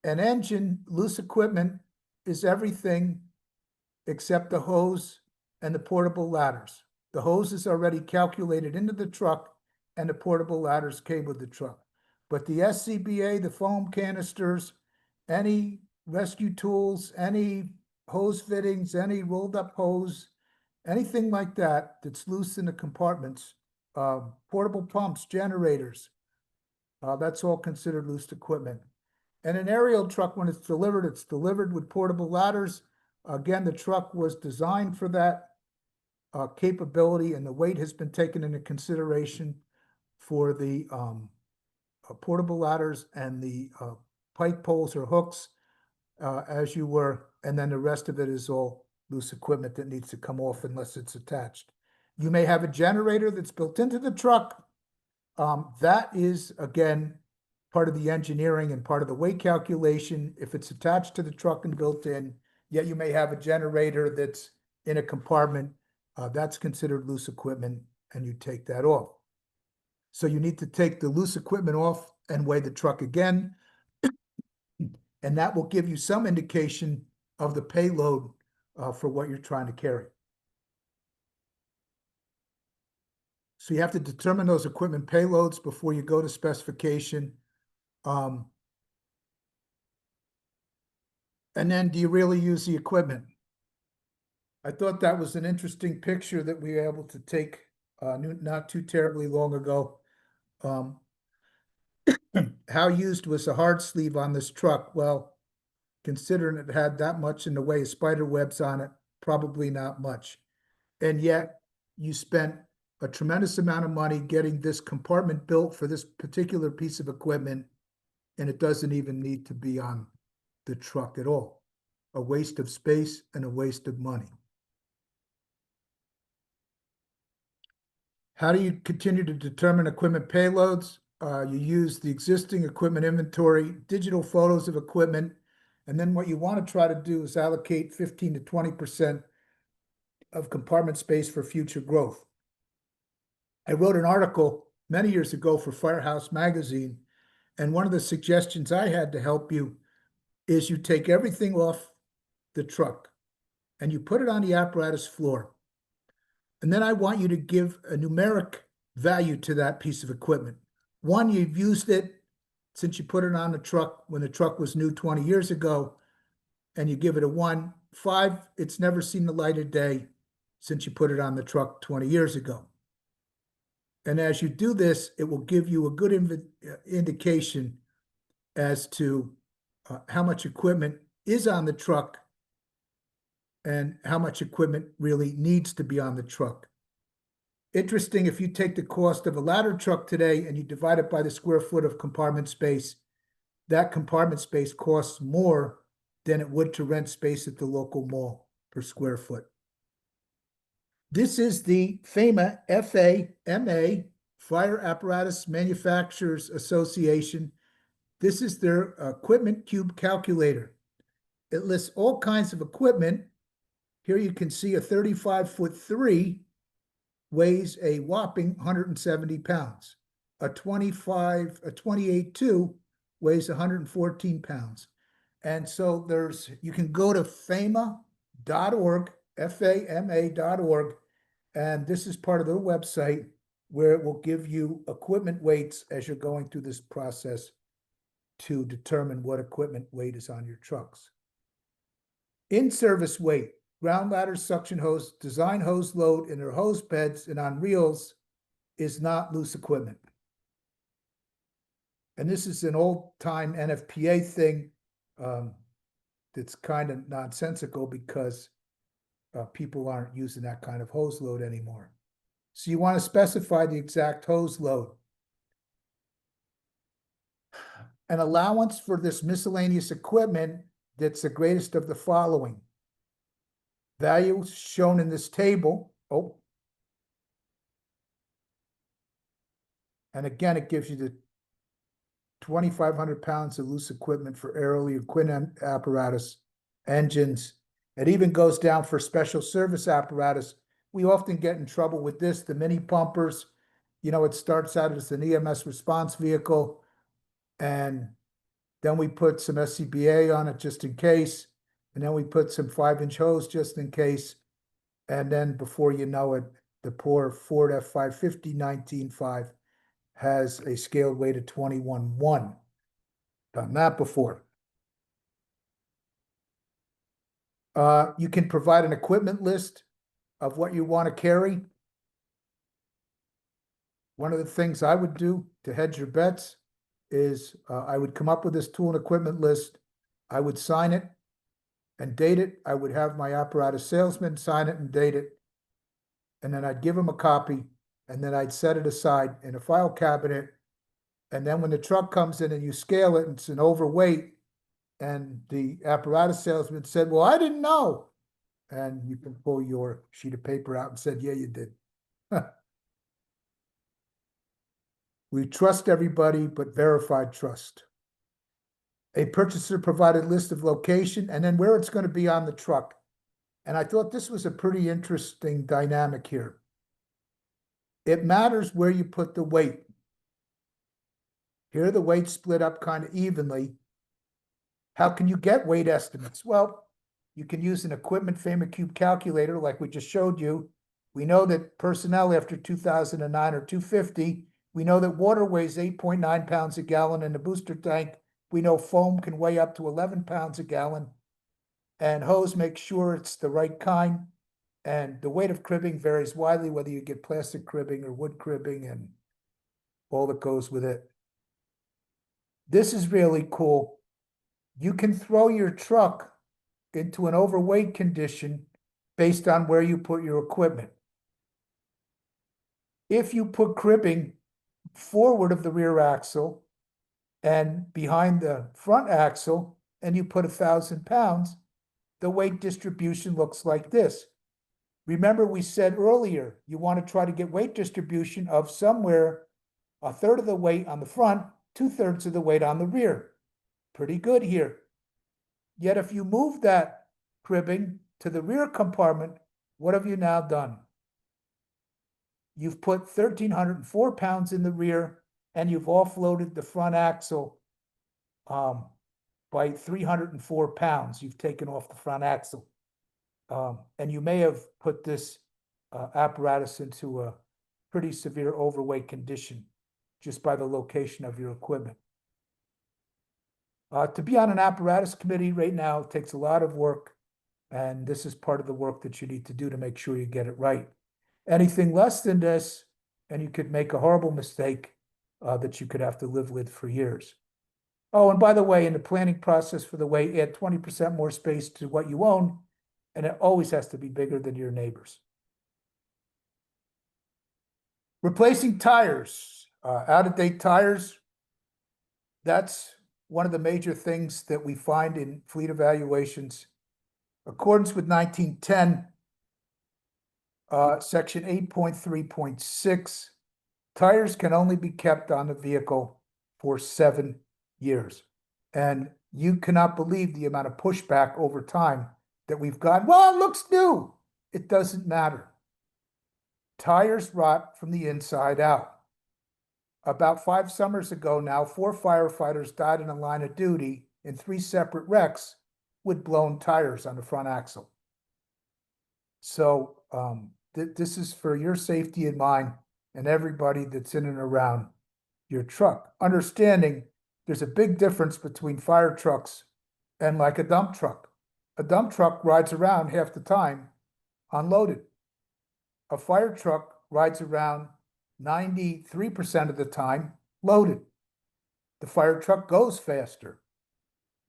an engine, loose equipment is everything except the hose and the portable ladders. The hose is already calculated into the truck and the portable ladders came with the truck. But the SCBA, the foam canisters, any rescue tools, any hose fittings, any rolled up hose, anything like that that's loose in the compartments, portable pumps, generators, that's all considered loose equipment. And an aerial truck, when it's delivered with portable ladders. Again, the truck was designed for that capability, and the weight has been taken into consideration for the portable ladders and the pike poles or hooks as you were, and then the rest of it is all loose equipment that needs to come off unless it's attached. You may have a generator that's built into the truck. That is, again, part of the engineering and part of the weight calculation. If it's attached to the truck and built in, yet you may have a generator that's in a compartment, that's considered loose equipment, and you take that off. So you need to take the loose equipment off and weigh the truck again, and that will give you some indication of the payload for what you're trying to carry. So you have to determine those equipment payloads before you go to specification. And then, do you really use the equipment? I thought that was an interesting picture that we were able to take not too terribly long ago. How used was the hard sleeve on this truck? Well, considering it had that much in the way of spider webs on it, probably not much. And yet you spent a tremendous amount of money getting this compartment built for this particular piece of equipment, and it doesn't even need to be on the truck at all. A waste of space and a waste of money. How do you continue to determine equipment payloads? You use the existing equipment inventory, digital photos of equipment, and then what you want to try to do is allocate 15 to 20% of compartment space for future growth. I wrote an article many years ago for Firehouse magazine, and one of the suggestions I had to help you is you take everything off the truck and you put it on the apparatus floor. And then I want you to give a numeric value to that piece of equipment. 1, you've used it since you put it on the truck when the truck was new 20 years ago, and you give it a 1. 5, it's never seen the light of day since you put it on the truck 20 years ago. And as you do this, it will give you a good indication as to how much equipment is on the truck and how much equipment really needs to be on the truck. Interesting, if you take the cost of a ladder truck today and you divide it by the square foot of compartment space, that compartment space costs more than it would to rent space at the local mall per square foot. This is the FEMA, F-A-M-A, Fire Apparatus Manufacturers Association. This is their equipment cube calculator. It lists all kinds of equipment. Here you can see a 35'3" weighs a whopping 170 pounds. A 28'2" weighs 114 pounds. And so you can go to FEMA.org, FAMA.org, and this is part of their website where it will give you equipment weights as you're going through this process to determine what equipment weight is on your trucks. In-service weight, ground ladder, suction hose, design hose load in their hose beds and on reels is not loose equipment. And this is an old-time NFPA thing that's kind of nonsensical because people aren't using that kind of hose load anymore. So you want to specify the exact hose load. An allowance for this miscellaneous equipment that's the greatest of the following. Values shown in this table. Oh. And again, it gives you the 2,500 pounds of loose equipment for aerial equipment apparatus, engines. It even goes down for special service apparatus. We often get in trouble with this, the mini pumpers. You know, it starts out as an EMS response vehicle, and then we put some SCBA on it just in case, and then we put some 5-inch hose just in case. And then before you know it, the poor Ford F-550 19.5 has a scaled weight of 21.1. Done that before. You can provide an equipment list of what you want to carry. One of the things I would do to hedge your bets is I would come up with this tool and equipment list. I would sign it and date it. I would have my apparatus salesman sign it and date it. And then I'd give him a copy, and then I'd set it aside in a file cabinet. And then when the truck comes in and you scale it and it's an overweight, and the apparatus salesman said, well, I didn't know. And you can pull your sheet of paper out and said, yeah, you did. We trust everybody, but verified trust. A purchaser provided list of location and then where it's going to be on the truck. And I thought this was a pretty interesting dynamic here. It matters where you put the weight. Here the weight split up kind of evenly. How can you get weight estimates? Well, you can use an equipment FAMA-Cube calculator like we just showed you. We know that personnel after 2009 are 250. We know that water weighs 8.9 pounds a gallon in the booster tank. We know foam can weigh up to 11 pounds a gallon. And hose makes sure it's the right kind. And the weight of cribbing varies widely, whether you get plastic cribbing or wood cribbing and all that goes with it. This is really cool. You can throw your truck into an overweight condition based on where you put your equipment. If you put cribbing forward of the rear axle and behind the front axle, and you put 1,000 pounds, the weight distribution looks like this. Remember, we said earlier, you want to try to get weight distribution of somewhere 1/3 of the weight on the front, 2/3 of the weight on the rear. Pretty good here. Yet if you move that cribbing to the rear compartment, what have you now done? You've put 1,304 pounds in the rear, and you've offloaded the front axle by 304 pounds. You've taken off the front axle. And you may have put this apparatus into a pretty severe overweight condition just by the location of your equipment. To be on an apparatus committee right now takes a lot of work, and this is part of the work that you need to do to make sure you get it right. Anything less than this, and you could make a horrible mistake that you could have to live with for years. Oh, and by the way, in the planning process for the weight, add 20% more space to what you own, and it always has to be bigger than your neighbors. Replacing tires, out-of-date tires. That's one of the major things that we find in fleet evaluations. Accordance with 1910, section 8.3.6, tires can only be kept on the vehicle for 7 years. And you cannot believe the amount of pushback over time that we've got. Well, it looks new. It doesn't matter. Tires rot from the inside out. About 5 summers ago now, 4 firefighters died in a line of duty in 3 separate wrecks with blown tires on the front axle. So this is for your safety and mine and everybody that's in and around your truck. Understanding there's a big difference between fire trucks and like a dump truck. A dump truck rides around half the time unloaded. A fire truck rides around 93% of the time loaded. The fire truck goes faster.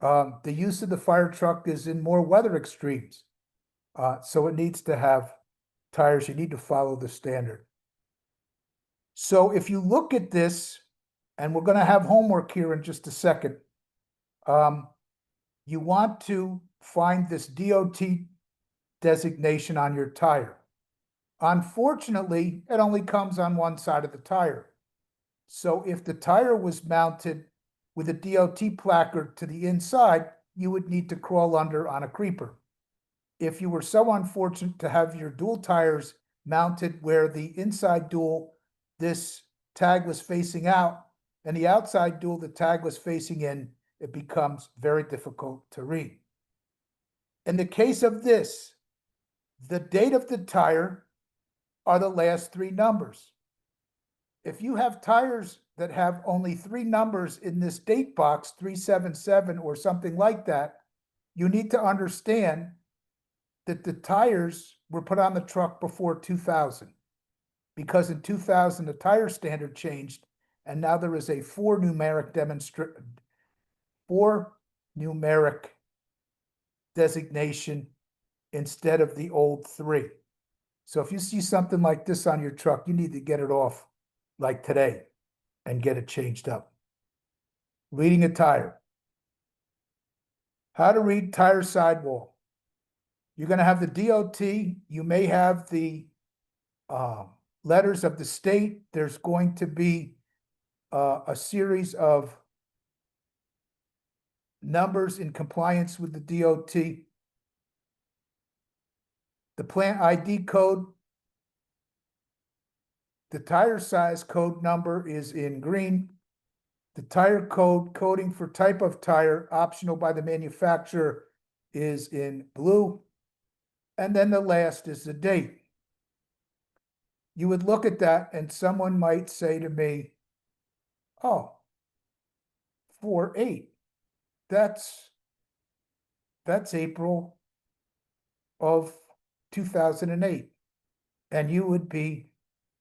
The use of the fire truck is in more weather extremes. So it needs to have tires. You need to follow the standard. So if you look at this, and we're going to have homework here in just a second, you want to find this DOT designation on your tire. Unfortunately, it only comes on one side of the tire. So if the tire was mounted with a DOT placard to the inside, you would need to crawl under on a creeper. If you were so unfortunate to have your dual tires mounted where the inside dual, this tag was facing out, and the outside dual, the tag was facing in, it becomes very difficult to read. In the case of this, the date of the tire are the last three numbers. If you have tires that have only three numbers in this date box, 377 or something like that, you need to understand that the tires were put on the truck before 2000. Because in 2000, the tire standard changed, and now there is a four numeric designation instead of the old three. So if you see something like this on your truck, you need to get it off like today and get it changed up. Reading a tire. How to read tire sidewall. You're going to have the DOT. You may have the letters of the state. There's going to be a series of numbers in compliance with the DOT. The plant ID code, the tire size code number is in green. The tire code coding for type of tire, optional by the manufacturer, is in blue. And then the last is the date. You would look at that and someone might say to me, oh, 4/8, that's April of 2008. And you would be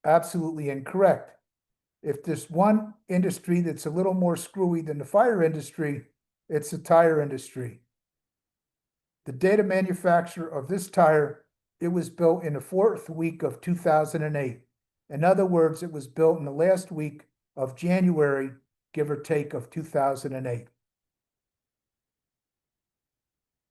absolutely incorrect. If there's one industry that's a little more screwy than the fire industry, it's the tire industry. The date of manufacture of this tire, it was built in the fourth week of 2008. In other words, it was built in the last week of January, give or take, of 2008.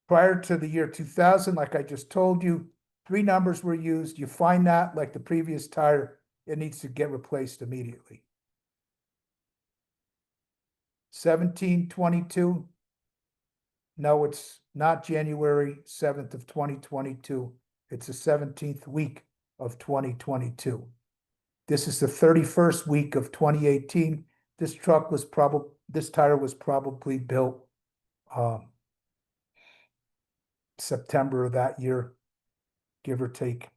Prior to the year 2000, like I just told you, three numbers were used. You find that, like the previous tire, it needs to get replaced immediately. 1722. No, it's not January 7th of 2022. It's the 17th week of 2022. This is the 31st week of 2018. This tire was probably built September of that year, give or take.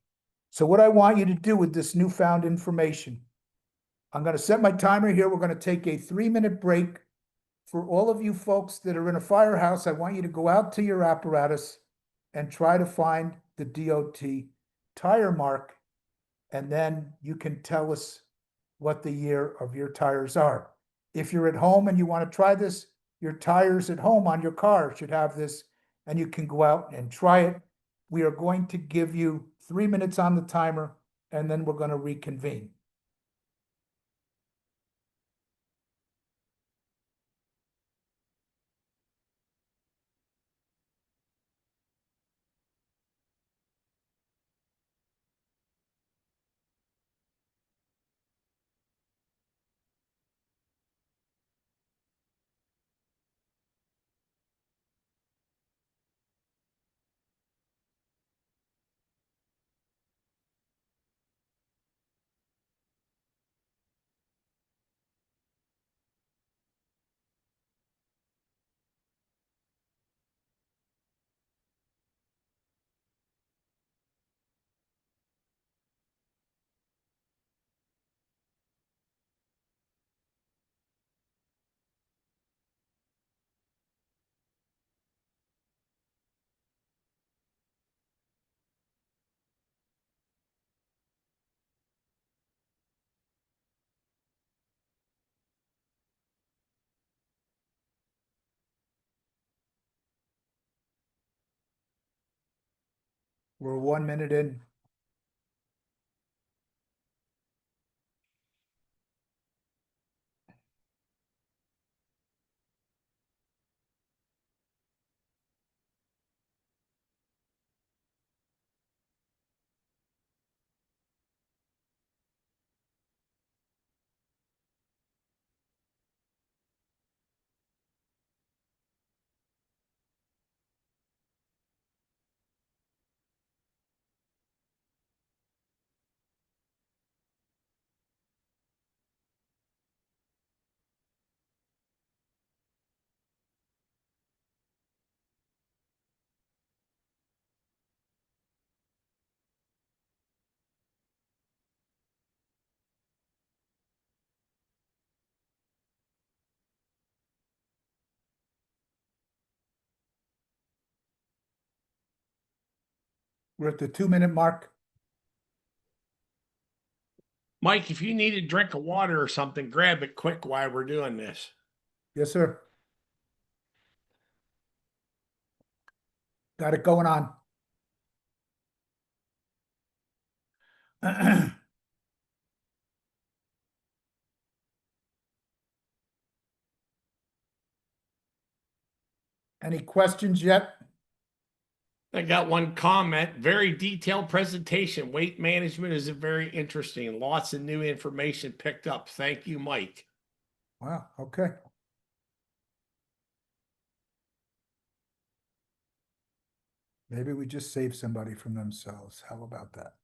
So what I want you to do with this newfound information, I'm going to set my timer here. We're going to take a 3-minute break. For all of you folks that are in a firehouse, I want you to go out to your apparatus and try to find the DOT tire mark, and then you can tell us what the year of your tires are. If you're at home and you want to try this, your tires at home on your car should have this, and you can go out and try it. We are going to give you 3 minutes on the timer, and then we're going to reconvene. We're 1 minute in. We're at the 2-minute mark. Mike, if you need a drink of water or something, grab it quick while we're doing this. Yes, sir. Got it going on. Any questions yet? I got one comment. Very detailed presentation. Weight management is very interesting. Lots of new information picked up. Thank you, Mike. Wow, okay. Maybe we just save somebody from themselves. How about that?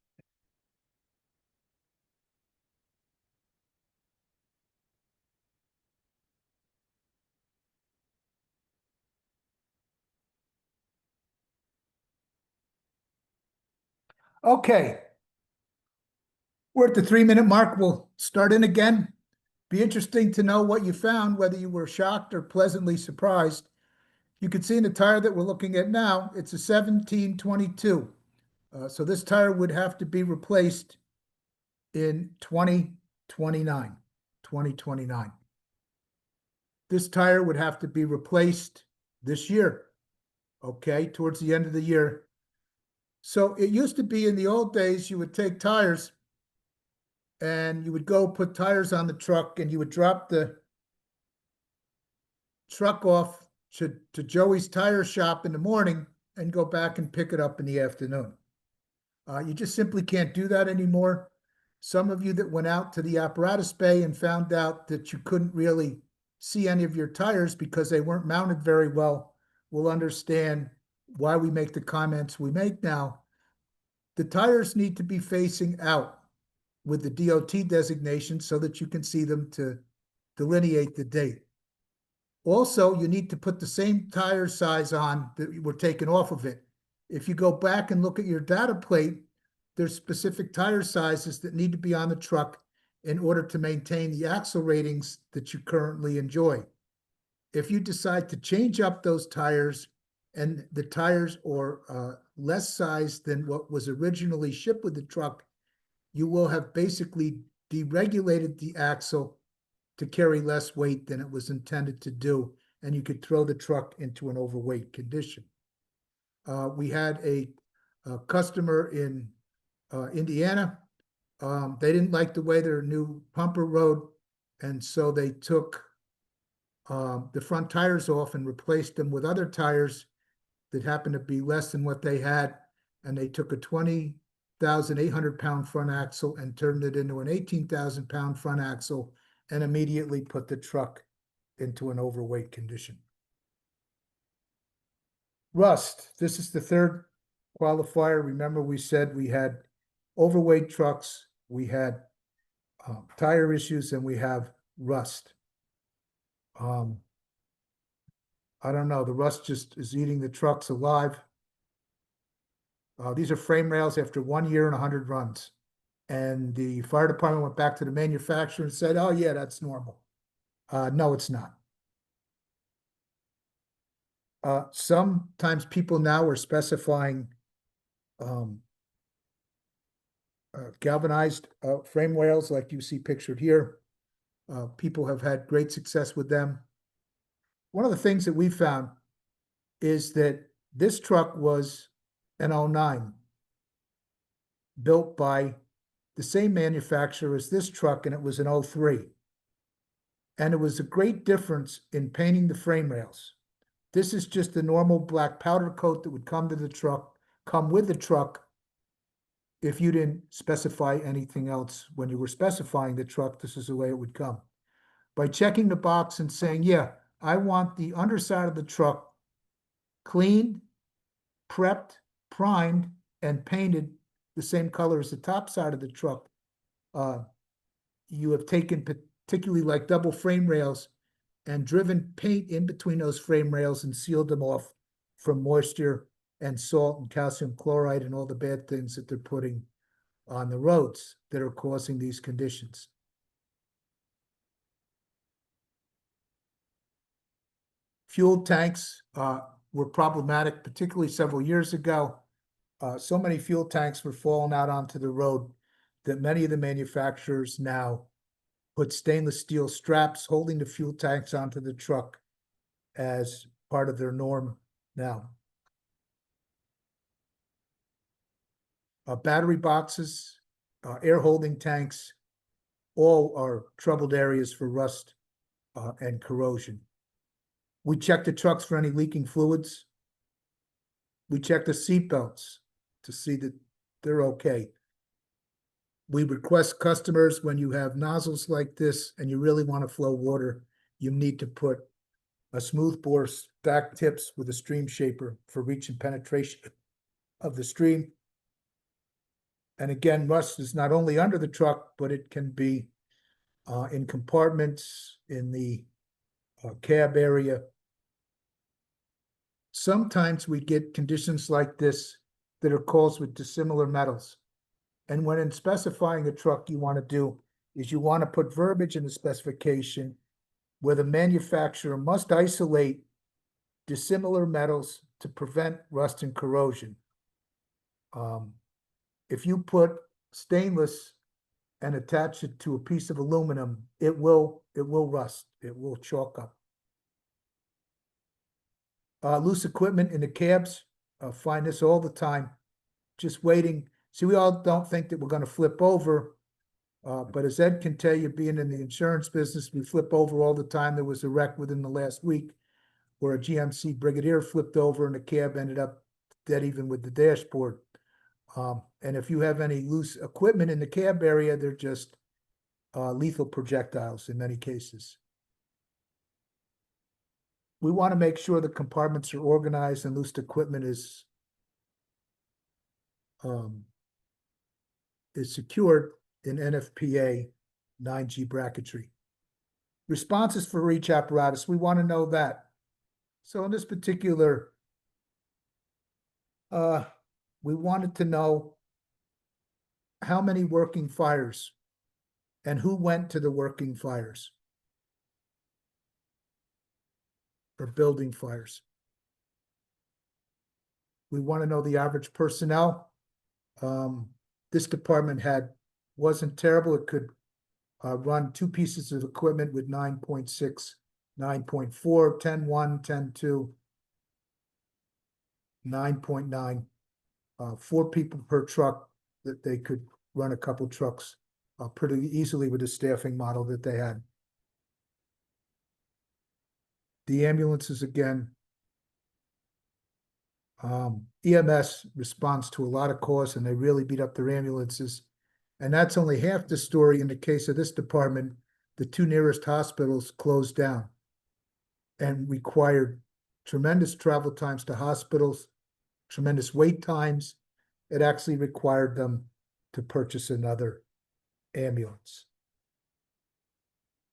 Okay. We're at the 3-minute mark. We'll start in again. Be interesting to know what you found, whether you were shocked or pleasantly surprised. You can see in the tire that we're looking at now, it's a 1722. So this tire would have to be replaced in 2029. This tire would have to be replaced this year, okay, towards the end of the year. So it used to be in the old days, you would take tires and you would go put tires on the truck and you would drop the truck off to Joey's tire shop in the morning and go back and pick it up in the afternoon. You just simply can't do that anymore. Some of you that went out to the Apparatus bay and found out that you couldn't really see any of your tires because they weren't mounted very well will understand why we make the comments we make now. The tires need to be facing out with the DOT designation so that you can see them to delineate the date. Also, you need to put the same tire size on that were taken off of it. If you go back and look at your data plate, there's specific tire sizes that need to be on the truck in order to maintain the axle ratings that you currently enjoy. If you decide to change up those tires and the tires are less size than what was originally shipped with the truck, you will have basically deregulated the axle to carry less weight than it was intended to do, and you could throw the truck into an overweight condition. We had a customer in Indiana. They didn't like the way their new pumper rode, and so they took the front tires off and replaced them with other tires that happened to be less than what they had, and they took a 20,800-pound front axle and turned it into an 18,000-pound front axle and immediately put the truck into an overweight condition. Rust. This is the third qualifier. Remember, we said we had overweight trucks, we had tire issues, and we have rust. I don't know. The rust just is eating the trucks alive. These are frame rails after 1 year and 100 runs. And the fire department went back to the manufacturer and said, oh, yeah, that's normal. No, it's not. Sometimes people now are specifying galvanized frame rails like you see pictured here. People have had great success with them. One of the things that we found is that this truck was an 09, built by the same manufacturer as this truck, and it was an 03. And it was a great difference in painting the frame rails. This is just the normal black powder coat that would come with the truck. If you didn't specify anything else when you were specifying the truck, this is the way it would come. By checking the box and saying, yeah, I want the underside of the truck cleaned, prepped, primed, and painted the same color as the top side of the truck. You have taken, particularly like double frame rails, and driven paint in between those frame rails and sealed them off from moisture and salt and calcium chloride and all the bad things that they're putting on the roads that are causing these conditions. Fuel tanks were problematic, particularly several years ago. so many fuel tanks were falling out onto the road that many of the manufacturers now put stainless steel straps holding the fuel tanks onto the truck as part of their norm now. Battery boxes, air holding tanks, all are troubled areas for rust and corrosion. We check the trucks for any leaking fluids. We check the seat belts to see that they're okay. We request customers, when you have nozzles like this and you really want to flow water, you need to put a smoothbore stack tips with a stream shaper for reach and penetration of the stream. And again, rust is not only under the truck, but it can be in compartments, in the cab area. Sometimes we get conditions like this that are caused with dissimilar metals. And when in specifying a truck, you want to do is you want to put verbiage in the specification where the manufacturer must isolate dissimilar metals to prevent rust and corrosion. If you put stainless and attach it to a piece of aluminum, it will rust, it will chalk up. Loose equipment in the cabs, find this all the time, just waiting. See, we all don't think that we're going to flip over, but as Ed can tell you, being in the insurance business, we flip over all the time. There was a wreck within the last week where a GMC Brigadier flipped over and the cab ended up dead even with the dashboard. And if you have any loose equipment in the cab area, they're just lethal projectiles in many cases. We want to make sure the compartments are organized and loose equipment is secured in NFPA 9G bracketry. Responses for each apparatus, we want to know that. So in this particular, we wanted to know how many working fires and who went to the working fires or building fires. We want to know the average personnel. This department wasn't terrible. It could run 2 pieces of equipment with 9.6, 9.4, 10.1, 10.2, 9.9. 4 people per truck, that they could run a couple trucks pretty easily with the staffing model that they had. The ambulances, again, EMS responds to a lot of calls and they really beat up their ambulances. And that's only half the story. In the case of this department, the 2 nearest hospitals closed down and required tremendous travel times to hospitals, tremendous wait times. It actually required them to purchase another ambulance.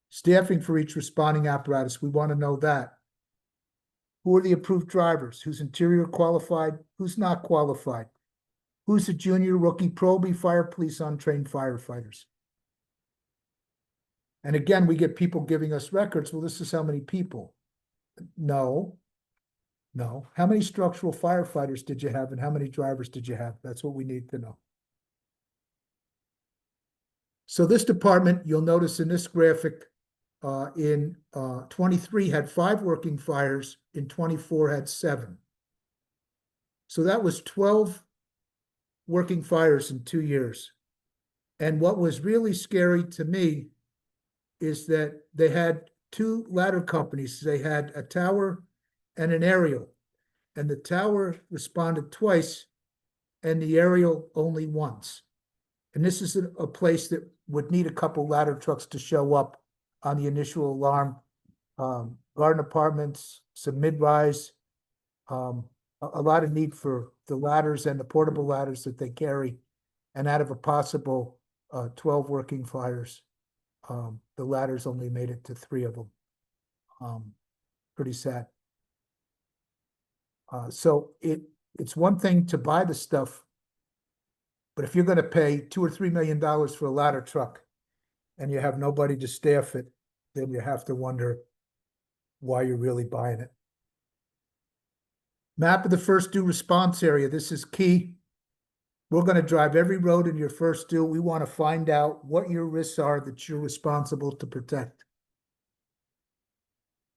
Staffing for each responding apparatus, we want to know that. Who are the approved drivers? Who's interior qualified? Who's not qualified? Who's a junior, rookie, probie, fire police, untrained firefighters? And again, we get people giving us records. Well, this is how many people. No. How many structural firefighters did you have and how many drivers did you have? That's what we need to know. So this department, you'll notice in this graphic, in 23 had 5 working fires, in 24 had 7. So that was 12 working fires in 2 years. And what was really scary to me is that they had 2 ladder companies. They had a tower and an aerial. And the tower responded twice and the aerial only once. And this is a place that would need a couple ladder trucks to show up on the initial alarm. Garden apartments, some mid-rise, a lot of need for the ladders and the portable ladders that they carry. And out of a possible 12 working fires, the ladders only made it to 3 of them. Pretty sad. So it's one thing to buy the stuff, but if you're going to pay $2 or $3 million for a ladder truck and you have nobody to staff it, then you have to wonder why you're really buying it. Map of the first due response area. This is key. We're gonna drive every road in your first due. We want to find out what your risks are that you're responsible to protect.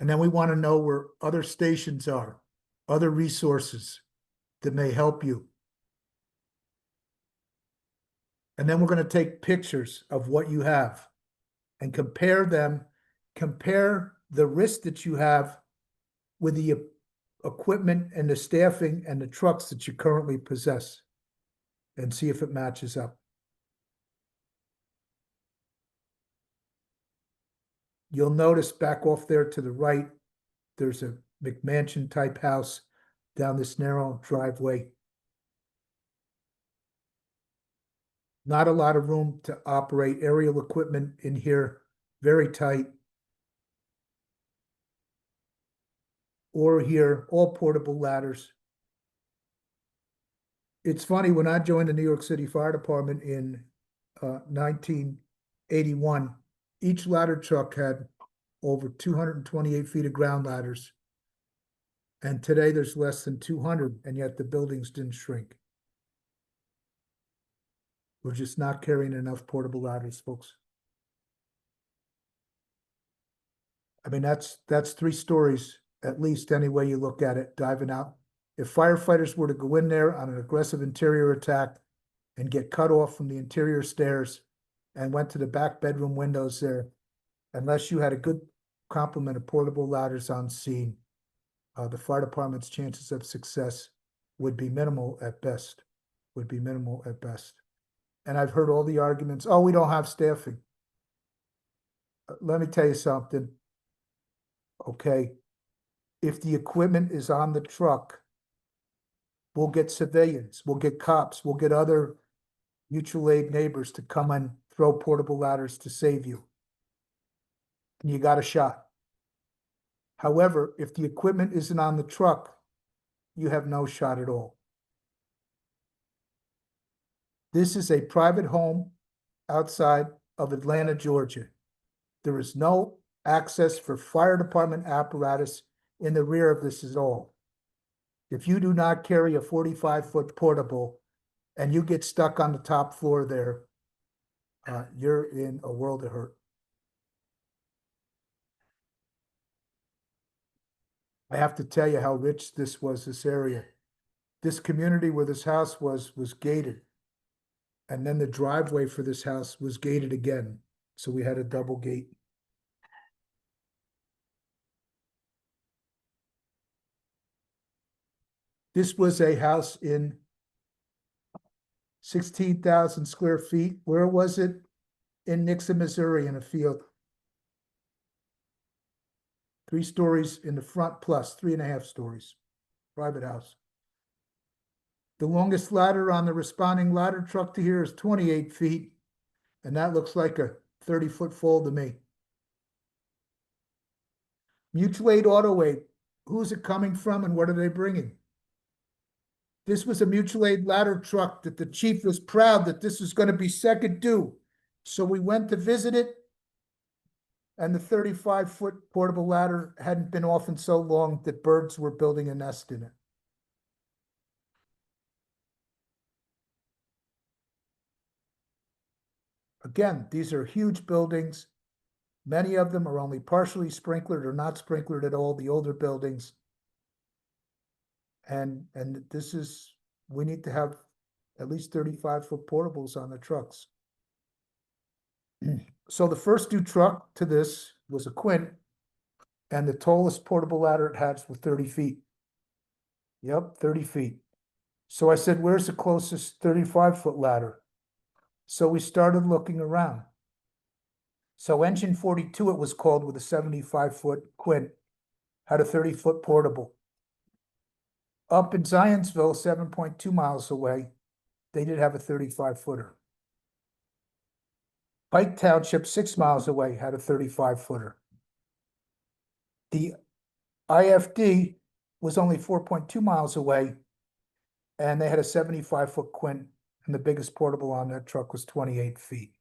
And then we want to know where other stations are, other resources that may help you. And then we're going to take pictures of what you have and compare them, compare the risk that you have with the equipment and the staffing and the trucks that you currently possess, and see if it matches up. You'll notice back off there to the right, there's a McMansion type house down this narrow driveway. Not a lot of room to operate aerial equipment in here, very tight. Or here, all portable ladders. It's funny, when I joined the New York City Fire Department in 1981, each ladder truck had over 228 feet of ground ladders. And today there's less than 200, and yet the buildings didn't shrink. We're just not carrying enough portable ladders, folks. I mean, that's 3 stories, at least any way you look at it, diving out. If firefighters were to go in there on an aggressive interior attack and get cut off from the interior stairs and went to the back bedroom windows there, unless you had a good complement of portable ladders on scene, the fire department's chances of success would be minimal at best, And I've heard all the arguments, oh, we don't have staffing. Let me tell you something. Okay, if the equipment is on the truck, we'll get civilians, we'll get cops, we'll get other mutual aid neighbors to come and throw portable ladders to save you. And you got a shot. However, if the equipment isn't on the truck, you have no shot at all. This is a private home outside of Atlanta, Georgia. There is no access for fire department apparatus in the rear of this at all. If you do not carry a 45-foot portable and you get stuck on the top floor there, you're in a world of hurt. I have to tell you how rich this was, this area. This community where this house was gated. And then the driveway for this house was gated again. So we had a double gate. This was a house in 16,000 square feet. Where was it? In Nixon, Missouri, in a field. 3 stories in the front plus 3.5 stories. Private house. The longest ladder on the responding ladder truck to here is 28 feet. And that looks like a 30-foot fall to me. Mutual aid auto aid. Who's it coming from and what are they bringing? This was a mutual aid ladder truck that the chief was proud that this was going to be second due. So we went to visit it. And the 35-foot portable ladder hadn't been off in so long that birds were building a nest in it. Again, these are huge buildings. Many of them are only partially sprinklered or not sprinklered at all, the older buildings. And this is, we need to have at least 35-foot portables on the trucks. So the first due truck to this was a Quint, and the tallest portable ladder it had was 30 feet. Yep, 30 feet. So I said, where's the closest 35-foot ladder? So we started looking around. So Engine 42, it was called, with a 75-foot Quint, had a 30-foot portable. Up in Zionsville, 7.2 miles away, they did have a 35-footer. Pike Township, 6 miles away, had a 35-footer. The IFD was only 4.2 miles away, and they had a 75-foot Quint, and the biggest portable on that truck was 28 feet.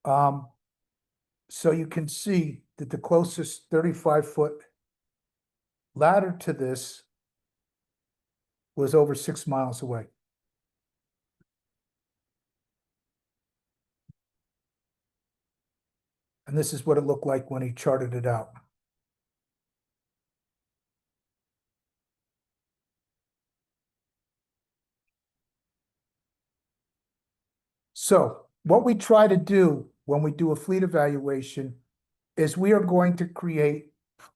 So you can see that the closest 35-foot ladder to this was over 6 miles away. And this is what it looked like when he charted it out. So what we try to do when we do a fleet evaluation is we are going to create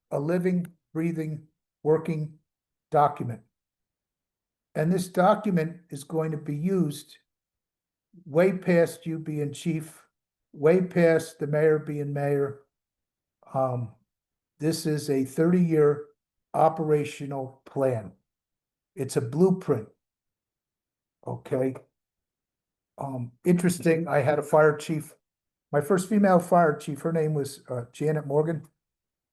a living, breathing, working document. And this document is going to be used way past you being chief, way past the mayor being mayor. This is a 30-year operational plan. It's a blueprint. Okay. Interesting, I had a fire chief, my first female fire chief, her name was Janet Morgan.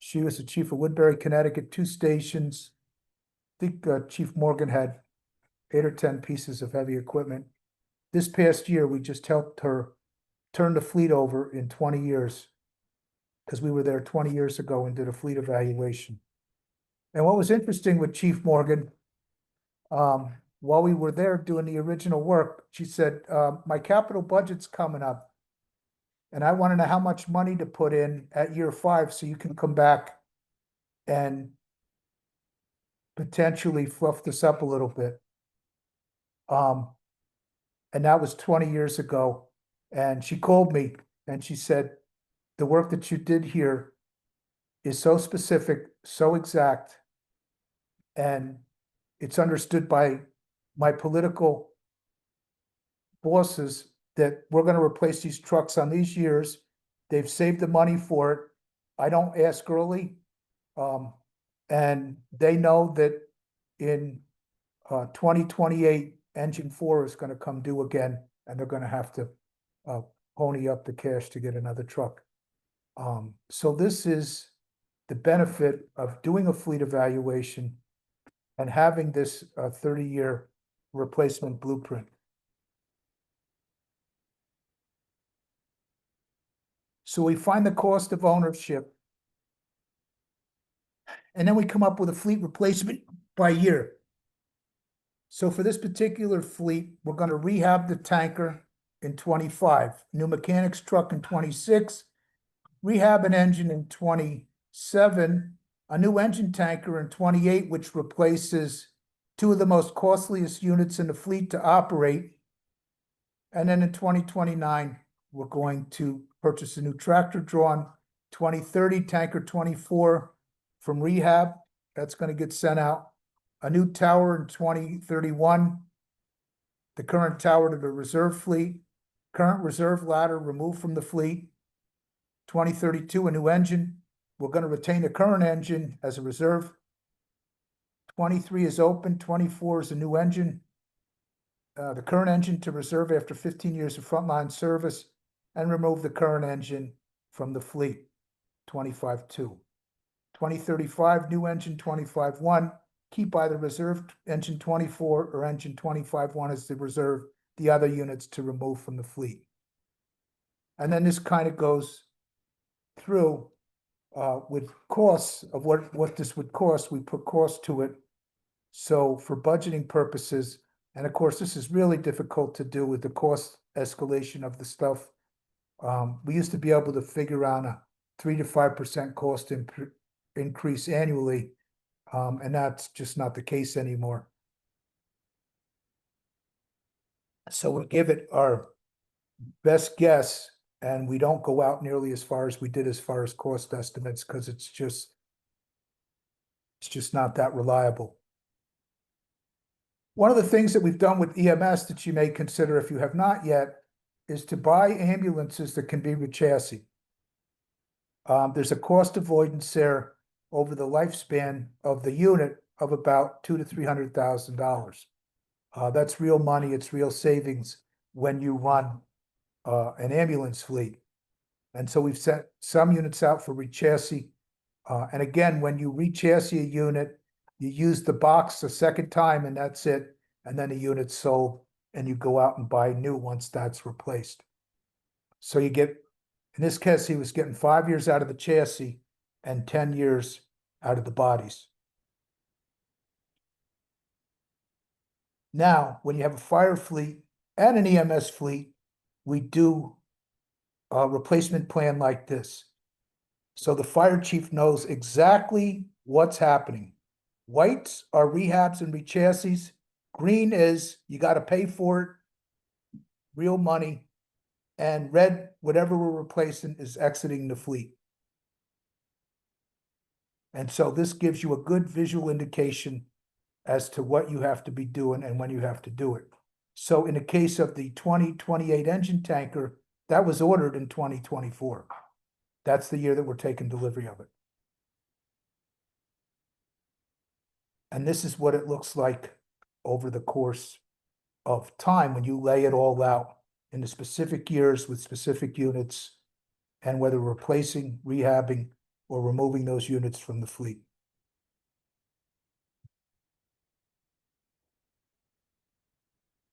She was the chief of Woodbury, Connecticut, 2 stations. I think Chief Morgan had 8 or 10 pieces of heavy equipment. This past year, we just helped her turn the fleet over in 20 years because we were there 20 years ago and did a fleet evaluation. And what was interesting with Chief Morgan, while we were there doing the original work, she said, my capital budget's coming up. And I want to know how much money to put in at year 5 so you can come back and potentially fluff this up a little bit. And that was 20 years ago. And she called me and she said, the work that you did here is so specific, so exact, and it's understood by my political bosses that we're going to replace these trucks on these years. They've saved the money for it. I don't ask early. And they know that in 2028, engine 4 is going to come due again, and they're going to have to pony up the cash to get another truck. So this is the benefit of doing a fleet evaluation and having this 30-year replacement blueprint. So we find the cost of ownership, and then we come up with a fleet replacement by year. So for this particular fleet, we're going to rehab the tanker in 25, new mechanics truck in 26, rehab an engine in 27, a new engine tanker in 28, which replaces 2 of the most costliest units in the fleet to operate. And then in 2029, we're going to purchase a new tractor drawn, 2030 tanker 24 from rehab. That's going to get sent out. A new tower in 2031, the current tower to the reserve fleet, current reserve ladder removed from the fleet. 2032, a new engine. We're going to retain the current engine as a reserve. 23 is open, 24 is a new engine. The current engine to reserve after 15 years of frontline service, and remove the current engine from the fleet. 25-2. 2035, new engine 25-1. Keep either reserve engine 24 or engine 25-1 as the reserve, the other units to remove from the fleet. And then this kind of goes through with costs of what this would cost. We put cost to it. So for budgeting purposes, and of course, this is really difficult to do with the cost escalation of the stuff. We used to be able to figure out a 3 to 5% cost increase annually. And that's just not the case anymore. So we'll give it our best guess, and we don't go out nearly as far as we did as far as cost estimates, because it's just not that reliable. One of the things that we've done with EMS that you may consider if you have not yet is to buy ambulances that can be with chassis. There's a cost avoidance there over the lifespan of the unit of about $200,000 to $300,000. That's real money. It's real savings when you run an ambulance fleet. And so we've sent some units out for re-chassis. And again, when you re-chassis a unit, you use the box a second time and that's it. And then the unit's sold and you go out and buy new once that's replaced. So you get, in this case, he was getting 5 years out of the chassis and 10 years out of the bodies. Now, when you have a fire fleet and an EMS fleet, we do a replacement plan like this. So the fire chief knows exactly what's happening. Whites are rehabs and rechassis. Green is you got to pay for it, real money. And red, whatever we're replacing, is exiting the fleet. And so this gives you a good visual indication as to what you have to be doing and when you have to do it. So in the case of the 2028 engine tanker, that was ordered in 2024. That's the year that we're taking delivery of it. And this is what it looks like over the course of time when you lay it all out in the specific years with specific units and whether replacing, rehabbing, or removing those units from the fleet.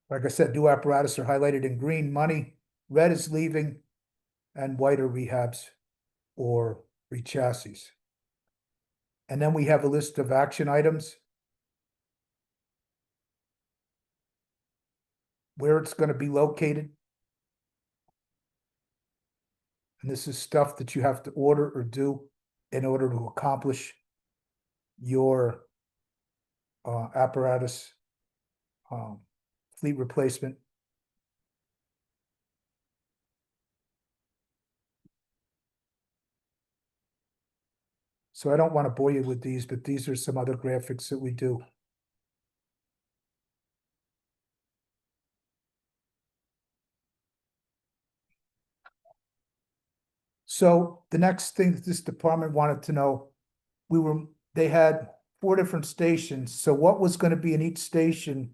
Like I said, new apparatus are highlighted in green, money, red is leaving, and white are rehabs or rechassis. And then we have a list of action items. Where it's going to be located. And this is stuff that you have to order or do in order to accomplish your apparatus fleet replacement. So I don't want to bore you with these, but these are some other graphics that we do. So the next thing that this department wanted to know, they had 4 different stations. So what was going to be in each station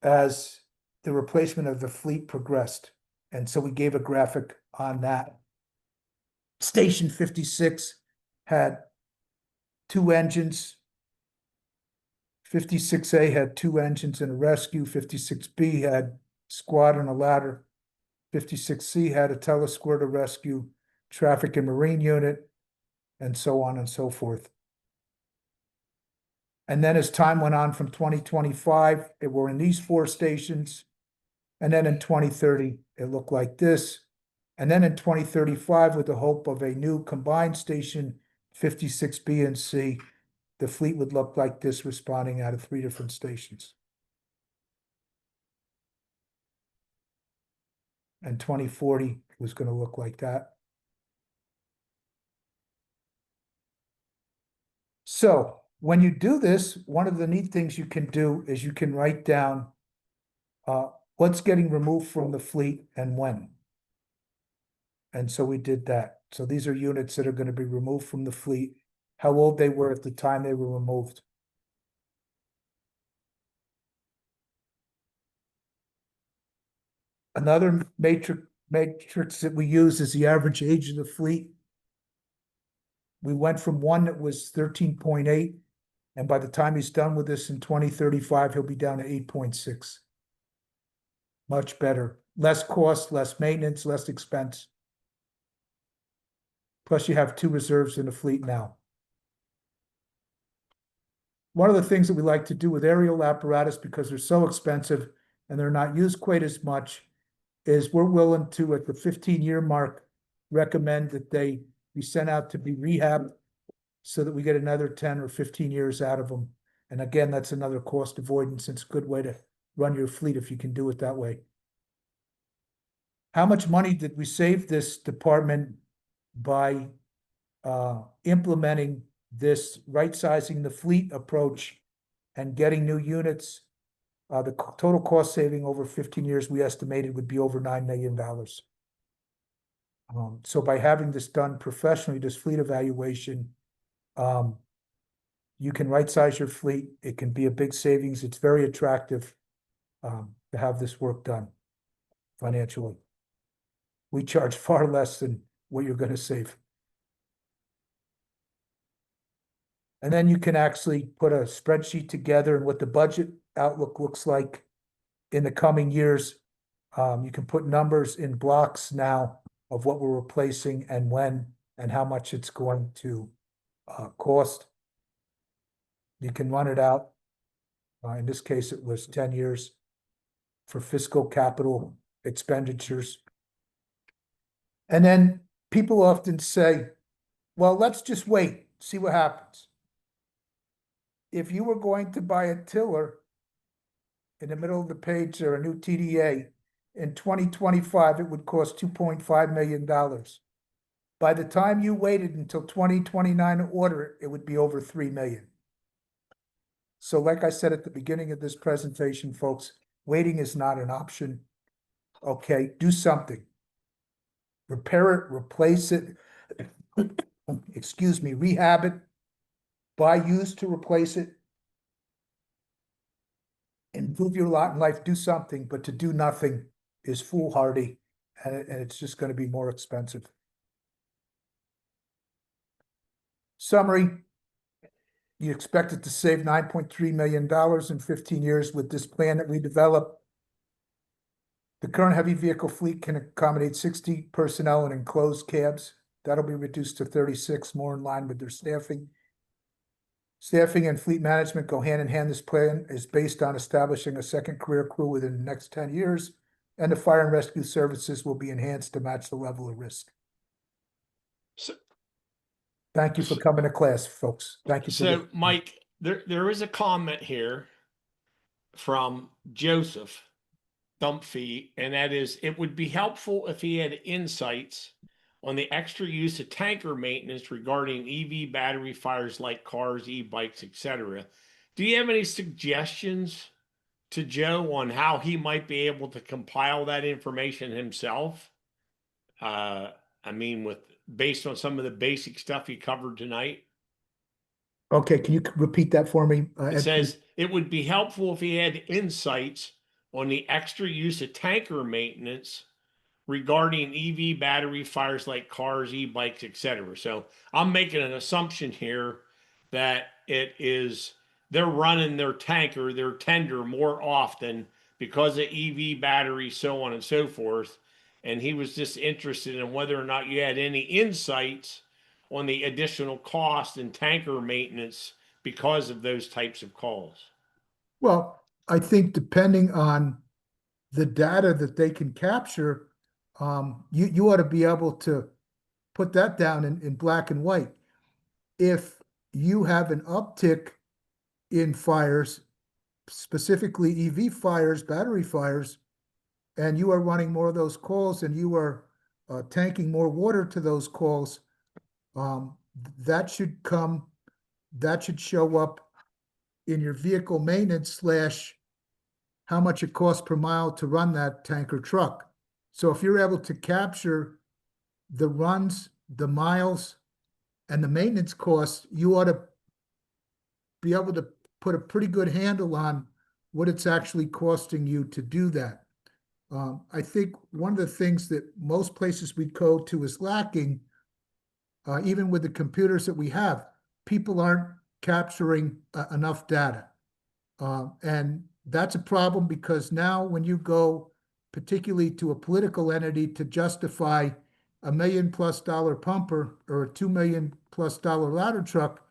as the replacement of the fleet progressed? And so we gave a graphic on that. Station 56 had 2 engines. 56A had 2 engines and a rescue. 56B had squad and a ladder. 56C had a telesquirt, a rescue, traffic and marine unit, and so on and so forth. And then as time went on from 2025, it were in these 4 stations. And then in 2030, it looked like this. And then in 2035, with the hope of a new combined station, 56B and C, the fleet would look like this, responding out of 3 different stations. And 2040 was going to look like that. So when you do this, one of the neat things you can do is you can write down what's getting removed from the fleet and when. And so we did that. So these are units that are going to be removed from the fleet, how old they were at the time they were removed. Another matrix that we use is the average age of the fleet. We went from one that was 13.8, and by the time he's done with this in 2035, he'll be down to 8.6. Much better. Less cost, less maintenance, less expense. Plus you have 2 reserves in the fleet now. One of the things that we like to do with aerial apparatus, because they're so expensive and they're not used quite as much, is we're willing to, at the 15-year mark, recommend that they be sent out to be rehabbed so that we get another 10 or 15 years out of them. And again, that's another cost avoidance. It's a good way to run your fleet if you can do it that way. How much money did we save this department by implementing this right-sizing the fleet approach and getting new units? The total cost saving over 15 years, we estimated, would be over $9 million. So by having this done professionally, this fleet evaluation, you can right-size your fleet. It can be a big savings. It's very attractive to have this work done financially. We charge far less than what you're going to save. And then you can actually put a spreadsheet together and what the budget outlook looks like in the coming years. You can put numbers in blocks now of what we're replacing and when and how much it's going to cost. You can run it out. In this case, it was 10 years for fiscal capital expenditures. And then people often say, Well, let's just wait, see what happens. If you were going to buy a tiller in the middle of the page there, a new TDA, in 2025, it would cost $2.5 million. By the time you waited until 2029 to order it, it would be over 3 million. So like I said at the beginning of this presentation, folks, waiting is not an option. Okay, do something. Repair it, replace it, excuse me, rehab it, buy used to replace it. Improve your lot in life, do something, but to do nothing is foolhardy, and it's just going to be more expensive. Summary, you expect it to save $9.3 million in 15 years with this plan that we developed. The current heavy vehicle fleet can accommodate 60 personnel in enclosed cabs. That'll be reduced to 36, more in line with their staffing. Staffing and fleet management go hand in hand. This plan is based on establishing a second career crew within the next 10 years, and the fire and rescue services will be enhanced to match the level of risk. So, Thank you for coming to class, folks. Thank you. So, Mike, there is a comment here from Joseph Dumpfee, and that is, it would be helpful if he had insights on the extra use of tanker maintenance regarding EV battery fires like cars, e-bikes, etc. Do you have any suggestions to Joe on how he might be able to compile that information himself? I mean, based on some of the basic stuff he covered tonight. Okay, can you repeat that for me? It Ed, says it would be helpful if he had insights on the extra use of tanker maintenance regarding EV battery fires like cars, e-bikes, etc. So I'm making an assumption here that they're running their tanker, their tender more often because of EV batteries, so on and so forth. And he was just interested in whether or not you had any insights on the additional cost and tanker maintenance because of those types of calls. Well, I think depending on the data that they can capture, you ought to be able to put that down in black and white. If you have an uptick in fires, specifically EV fires, battery fires, and you are running more of those calls and you are tanking more water to those calls, that should show up in your vehicle maintenance / how much it costs per mile to run that tanker truck. So if you're able to capture the runs, the miles, and the maintenance costs, you ought to be able to put a pretty good handle on what it's actually costing you to do that. I think one of the things that most places we go to is lacking, even with the computers that we have, people aren't capturing enough data. And that's a problem because now when you go particularly to a political entity to justify $1 million+ pumper or a $2 million+ ladder truck,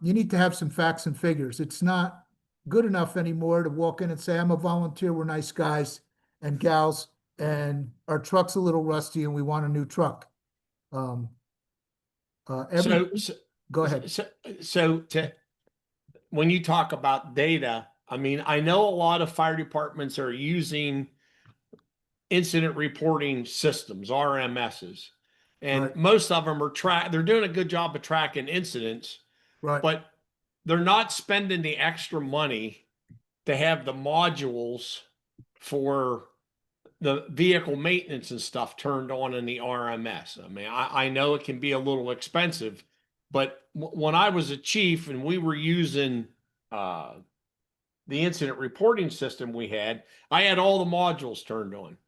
you need to have some facts and figures. It's not good enough anymore to walk in and say, I'm a volunteer, we're nice guys and gals, and our truck's a little rusty and we want a new truck. Go ahead. So when you talk about data, I mean, I know a lot of fire departments are using incident reporting systems, RMSs, and Right. most of them are they're doing a good job of tracking incidents, Right. but they're not spending the extra money to have the modules for the vehicle maintenance and stuff turned on in the RMS. I mean, I know it can be a little expensive, but when I was a chief and we were using the incident reporting system I had all the modules turned on.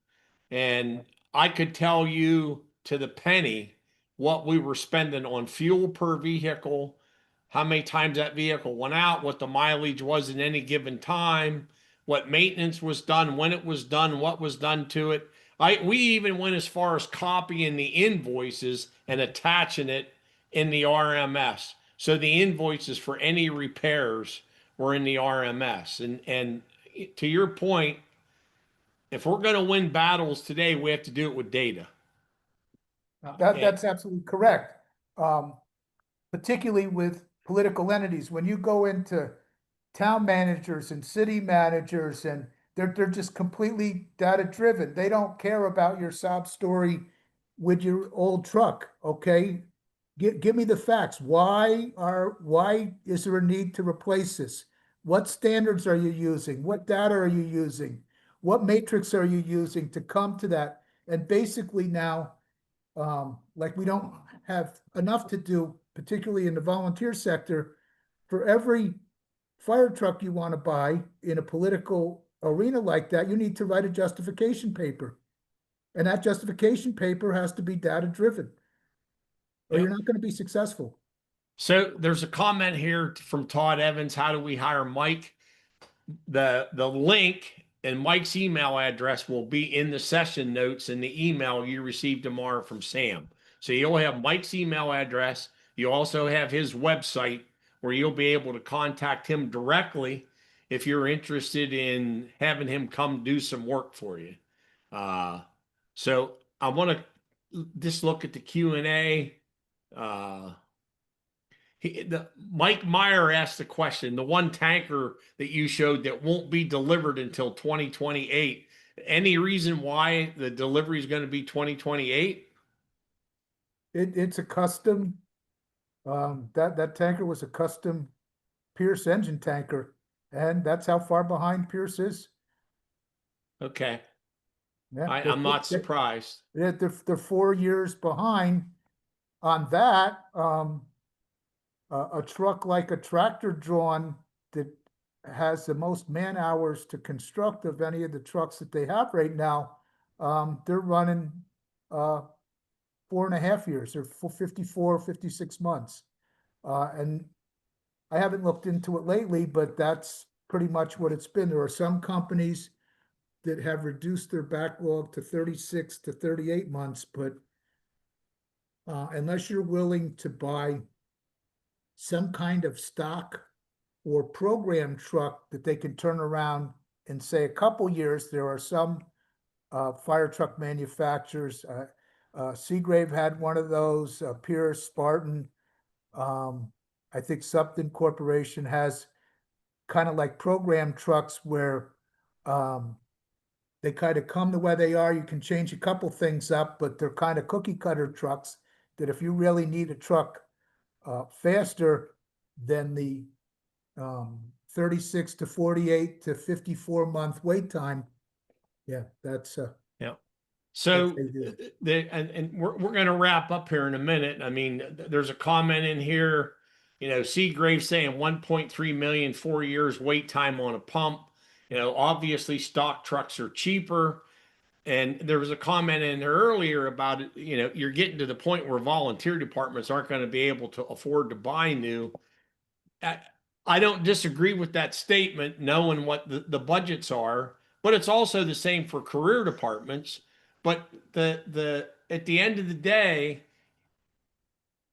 And I could tell you to the penny what we were spending on fuel per vehicle, how many times that vehicle went out, what the mileage was in any given time, what maintenance was done, when it was done, what was done to it. We even went as far as copying the invoices and attaching it in the RMS. So the invoices for any repairs were in the RMS. And to your point, if we're going to win battles today, we have to do it with data. That's absolutely correct. um, particularly with political entities. When you go into town managers and city managers, and they're just completely data driven. They don't care about your sob story with your old truck. Okay, give me the facts. Why is there a need to replace this? What standards are you using? What data are you using? What matrix are you using to come to that? And basically now, like we don't have enough to do, particularly in the volunteer sector. For every fire truck you want to buy in a political arena like that, you need to write a justification paper. And that justification paper has to be data driven, or you're Yep. not going to be successful. So there's a comment here from Todd Evans. How do we hire Mike? The link and Mike's email address will be in the session notes in the email you receive tomorrow from Sam. So you'll have Mike's email address. You also have his website where you'll be able to contact him directly if you're interested in having him come do some work for you. So I want to just look at the Q&A. Mike Meyer asked the question, the one tanker that you showed that won't be delivered until 2028. Any reason why the delivery is going to be 2028? It's a custom, that tanker was a custom Pierce engine tanker, and that's how far behind Pierce is. Okay. Yeah, I'm not surprised. they're 4 years behind on that. A truck like a tractor drawn that has the most man hours to construct of any of the trucks that they have right now, they're running 4.5 years, or 54, 56 months. And I haven't looked into it lately, but that's pretty much what it's been. There are some companies that have reduced their backlog to 36 to 38 months, but unless you're willing to buy some kind of stock or program truck that they can turn around in, say, a couple years, there are some fire truck manufacturers. Seagrave had one of those, Pierce, Spartan. I think Supton Corporation has kind of like program trucks where they kind of come the way they are. You can change a couple things up, but they're kind of cookie cutter trucks that if you really need a truck faster than the 36 to 48 to 54 month wait time, yeah, that's Yeah. So they do. and we're going to wrap up here in a minute. I mean, there's a comment in here, Seagrave saying 1.3 million, 4 years wait time on a pump. Obviously stock trucks are cheaper. And there was a comment in there earlier about it, you're getting to the point where volunteer departments aren't going to be able to afford to buy new. I don't disagree with that statement, knowing what the budgets are, but it's also the same for career departments. But the at the end of the day,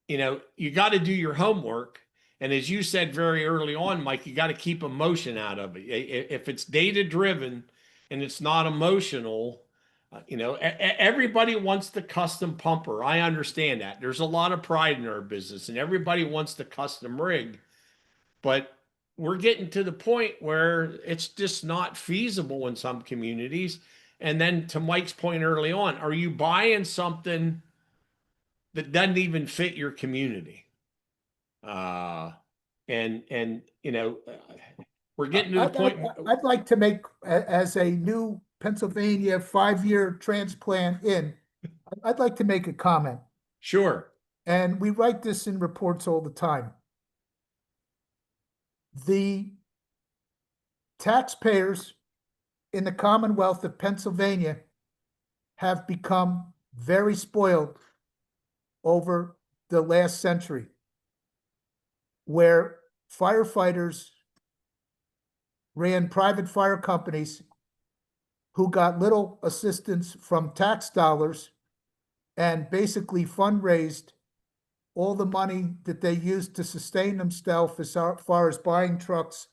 you got to do your homework. And as you said very early on, Mike, you got to keep emotion out of it. If it's data driven and it's not emotional, everybody wants the custom pumper. I understand that. There's a lot of pride in our business and everybody wants the custom rig. But we're getting to the point where it's just not feasible in some communities. And then to Mike's point early on, are you buying something that doesn't even fit your community? And we're getting to the point. I'd like to make, as a new Pennsylvania 5-year transplant in, I'd like to make a comment. Sure. And we write this in reports all the time. The taxpayers in the Commonwealth of Pennsylvania have become very spoiled over the last century, where firefighters ran private fire companies who got little assistance from tax dollars and basically fundraised all the money that they used to sustain themselves as far as buying trucks,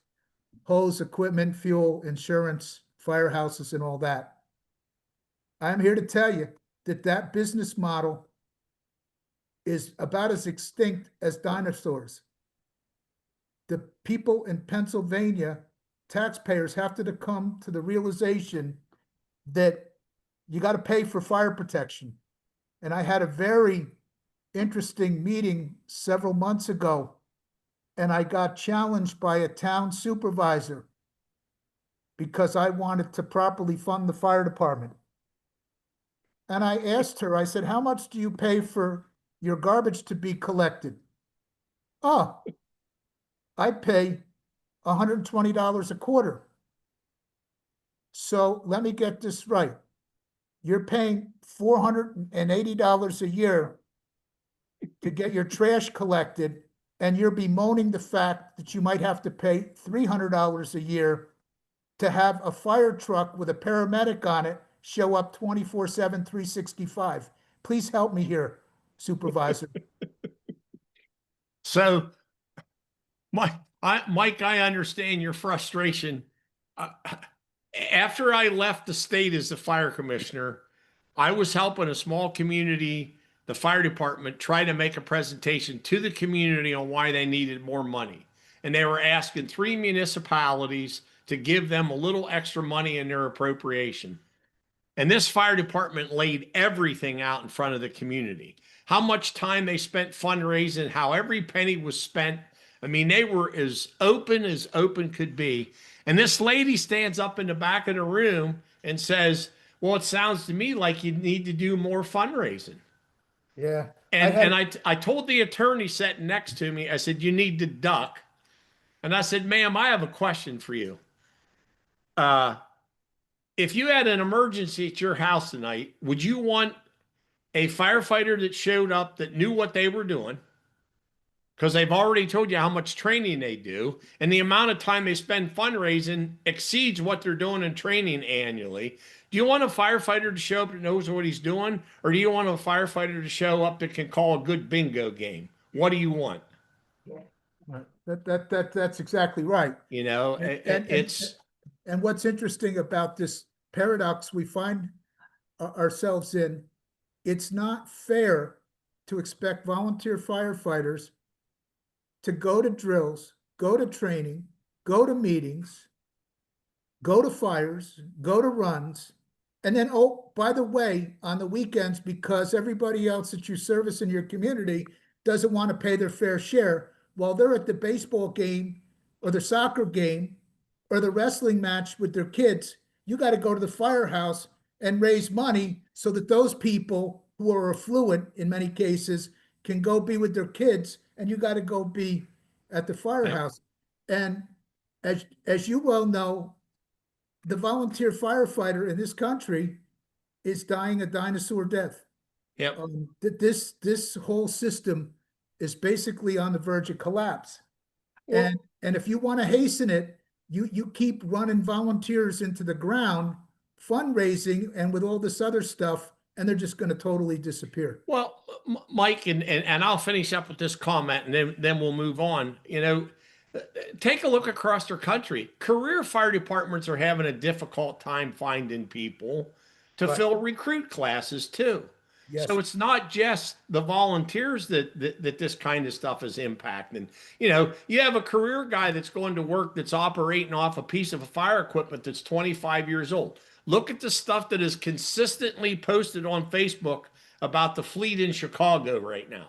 hose, equipment, fuel, insurance, firehouses, and all that. I'm here to tell you that that business model is about as extinct as dinosaurs. The people in Pennsylvania, taxpayers, have to come to the realization that you got to pay for fire protection. And I had a very interesting meeting several months ago, and I got challenged by a town supervisor because I wanted to properly fund the fire department. And I asked her, I said, how much do you pay for your garbage to be collected? Oh, I pay $120 a quarter. So let me get this right. You're paying $480 a year to get your trash collected, and you're bemoaning the fact that you might have to pay $300 a year to have a fire truck with a paramedic on it show up 24/7, 365. Please help me here, Supervisor. So, Mike, I understand your frustration. After I left the state as the fire commissioner, I was helping a small community, the fire department, try to make a presentation to the community on why they needed more money. And they were asking 3 municipalities to give them a little extra money in their appropriation. And this fire department laid everything out in front of the community. How much time they spent fundraising, how every penny was spent. I mean, they were as open could be. And this lady stands up in the back of the room and says, well, it sounds to me like you need to do more fundraising. Yeah. And I told the attorney sitting next to me, I said, you need to duck. And I said, ma'am, I have a question for you. If you had an emergency at your house tonight, would you want a firefighter that showed up that knew what they were doing? Because they've already told you how much training they do, and the amount of time they spend fundraising exceeds what they're doing in training annually. Do you want a firefighter to show up that knows what he's doing, or do you want a firefighter to show up that can call a good bingo game? What do you want? That's exactly right. You know, and what's interesting about this paradox we find ourselves in, it's not fair to expect volunteer firefighters to go to drills, go to training, go to meetings, go to fires, go to runs, and then, oh, by the way, on the weekends, because everybody else that you service in your community doesn't want to pay their fair share, while they're at the baseball game or the soccer game or the wrestling match with their kids, you got to go to the firehouse and raise money so that those people who are affluent in many cases can go be with their kids, and you got to go be at the firehouse. And as you well know, the volunteer firefighter in this country is dying a dinosaur death. Yep. This whole system is basically on the verge of collapse. Well, and if you want to hasten it, you keep running volunteers into the ground, fundraising, and with all this other stuff, and they're just going to totally disappear. Well, Mike, and I'll finish up with this comment, and then we'll move on. You know, take a look across our country. Career fire departments are having a difficult time finding people to fill recruit classes too. Yes. So it's not just the volunteers that this kind of stuff is impacting. You know, you have a career guy that's going to work that's operating off a piece of fire equipment that's 25 years old. Look at the stuff that is consistently posted on Facebook about the fleet in Chicago right now.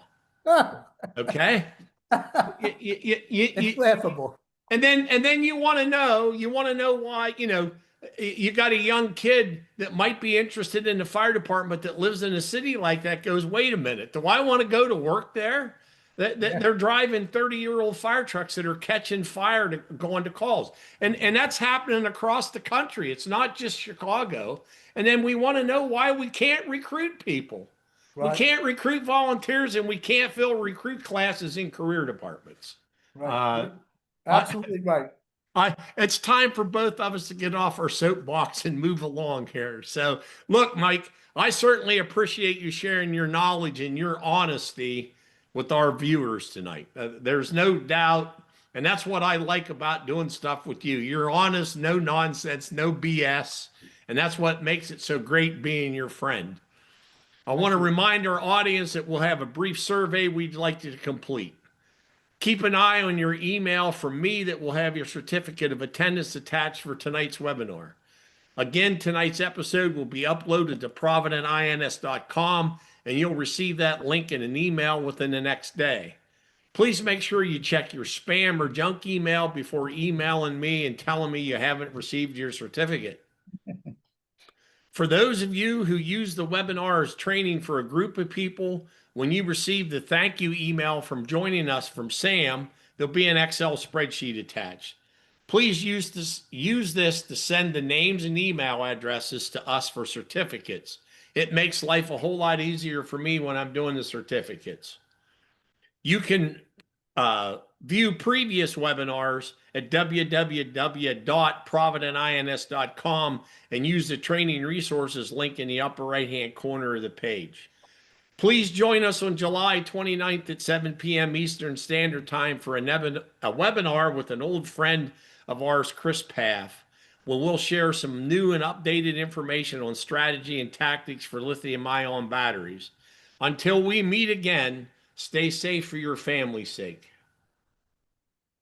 Okay? It's laughable. And then you want to know why, you know, you got a young kid that might be interested in the fire department that lives in a city like that, goes, wait a minute, do I want to go to work there? They're driving 30-year-old fire trucks that are catching fire to going to calls. And that's happening across the country. It's not just Chicago. And then we want to know why we can't recruit people. Right. We can't recruit volunteers, and we can't fill recruit classes in career departments. Right. Absolutely right. It's time for both of us to get off our soapbox and move along here. So look, Mike, I certainly appreciate you sharing your knowledge and your honesty with our viewers tonight. There's no doubt, and that's what I like about doing stuff with you. You're honest, no nonsense, no BS, and that's what makes it so great being your friend. I want to remind our audience that we'll have a brief survey we'd like you to complete. Keep an eye on your email from me that will have your certificate of attendance attached for tonight's webinar. Again, tonight's episode will be uploaded to providentins.com, and you'll receive that link in an email within the next day. Please make sure you check your spam or junk email before emailing me and telling me you haven't received your certificate. For those of you who use the webinar as training for a group of people, when you receive the thank you email from joining us from Sam, there'll be an Excel spreadsheet attached. Please use this to send the names and email addresses to us for certificates. It makes life a whole lot easier for me when I'm doing the certificates. You can view previous webinars at www.providentins.com and use the training resources link in the upper right-hand corner of the page. Please join us on July 29th at 7 p.m. Eastern Standard Time for a webinar with an old friend of ours, Chris Paff, where we'll share some new and updated information on strategy and tactics for lithium-ion batteries. Until we meet again, stay safe for your family's sake.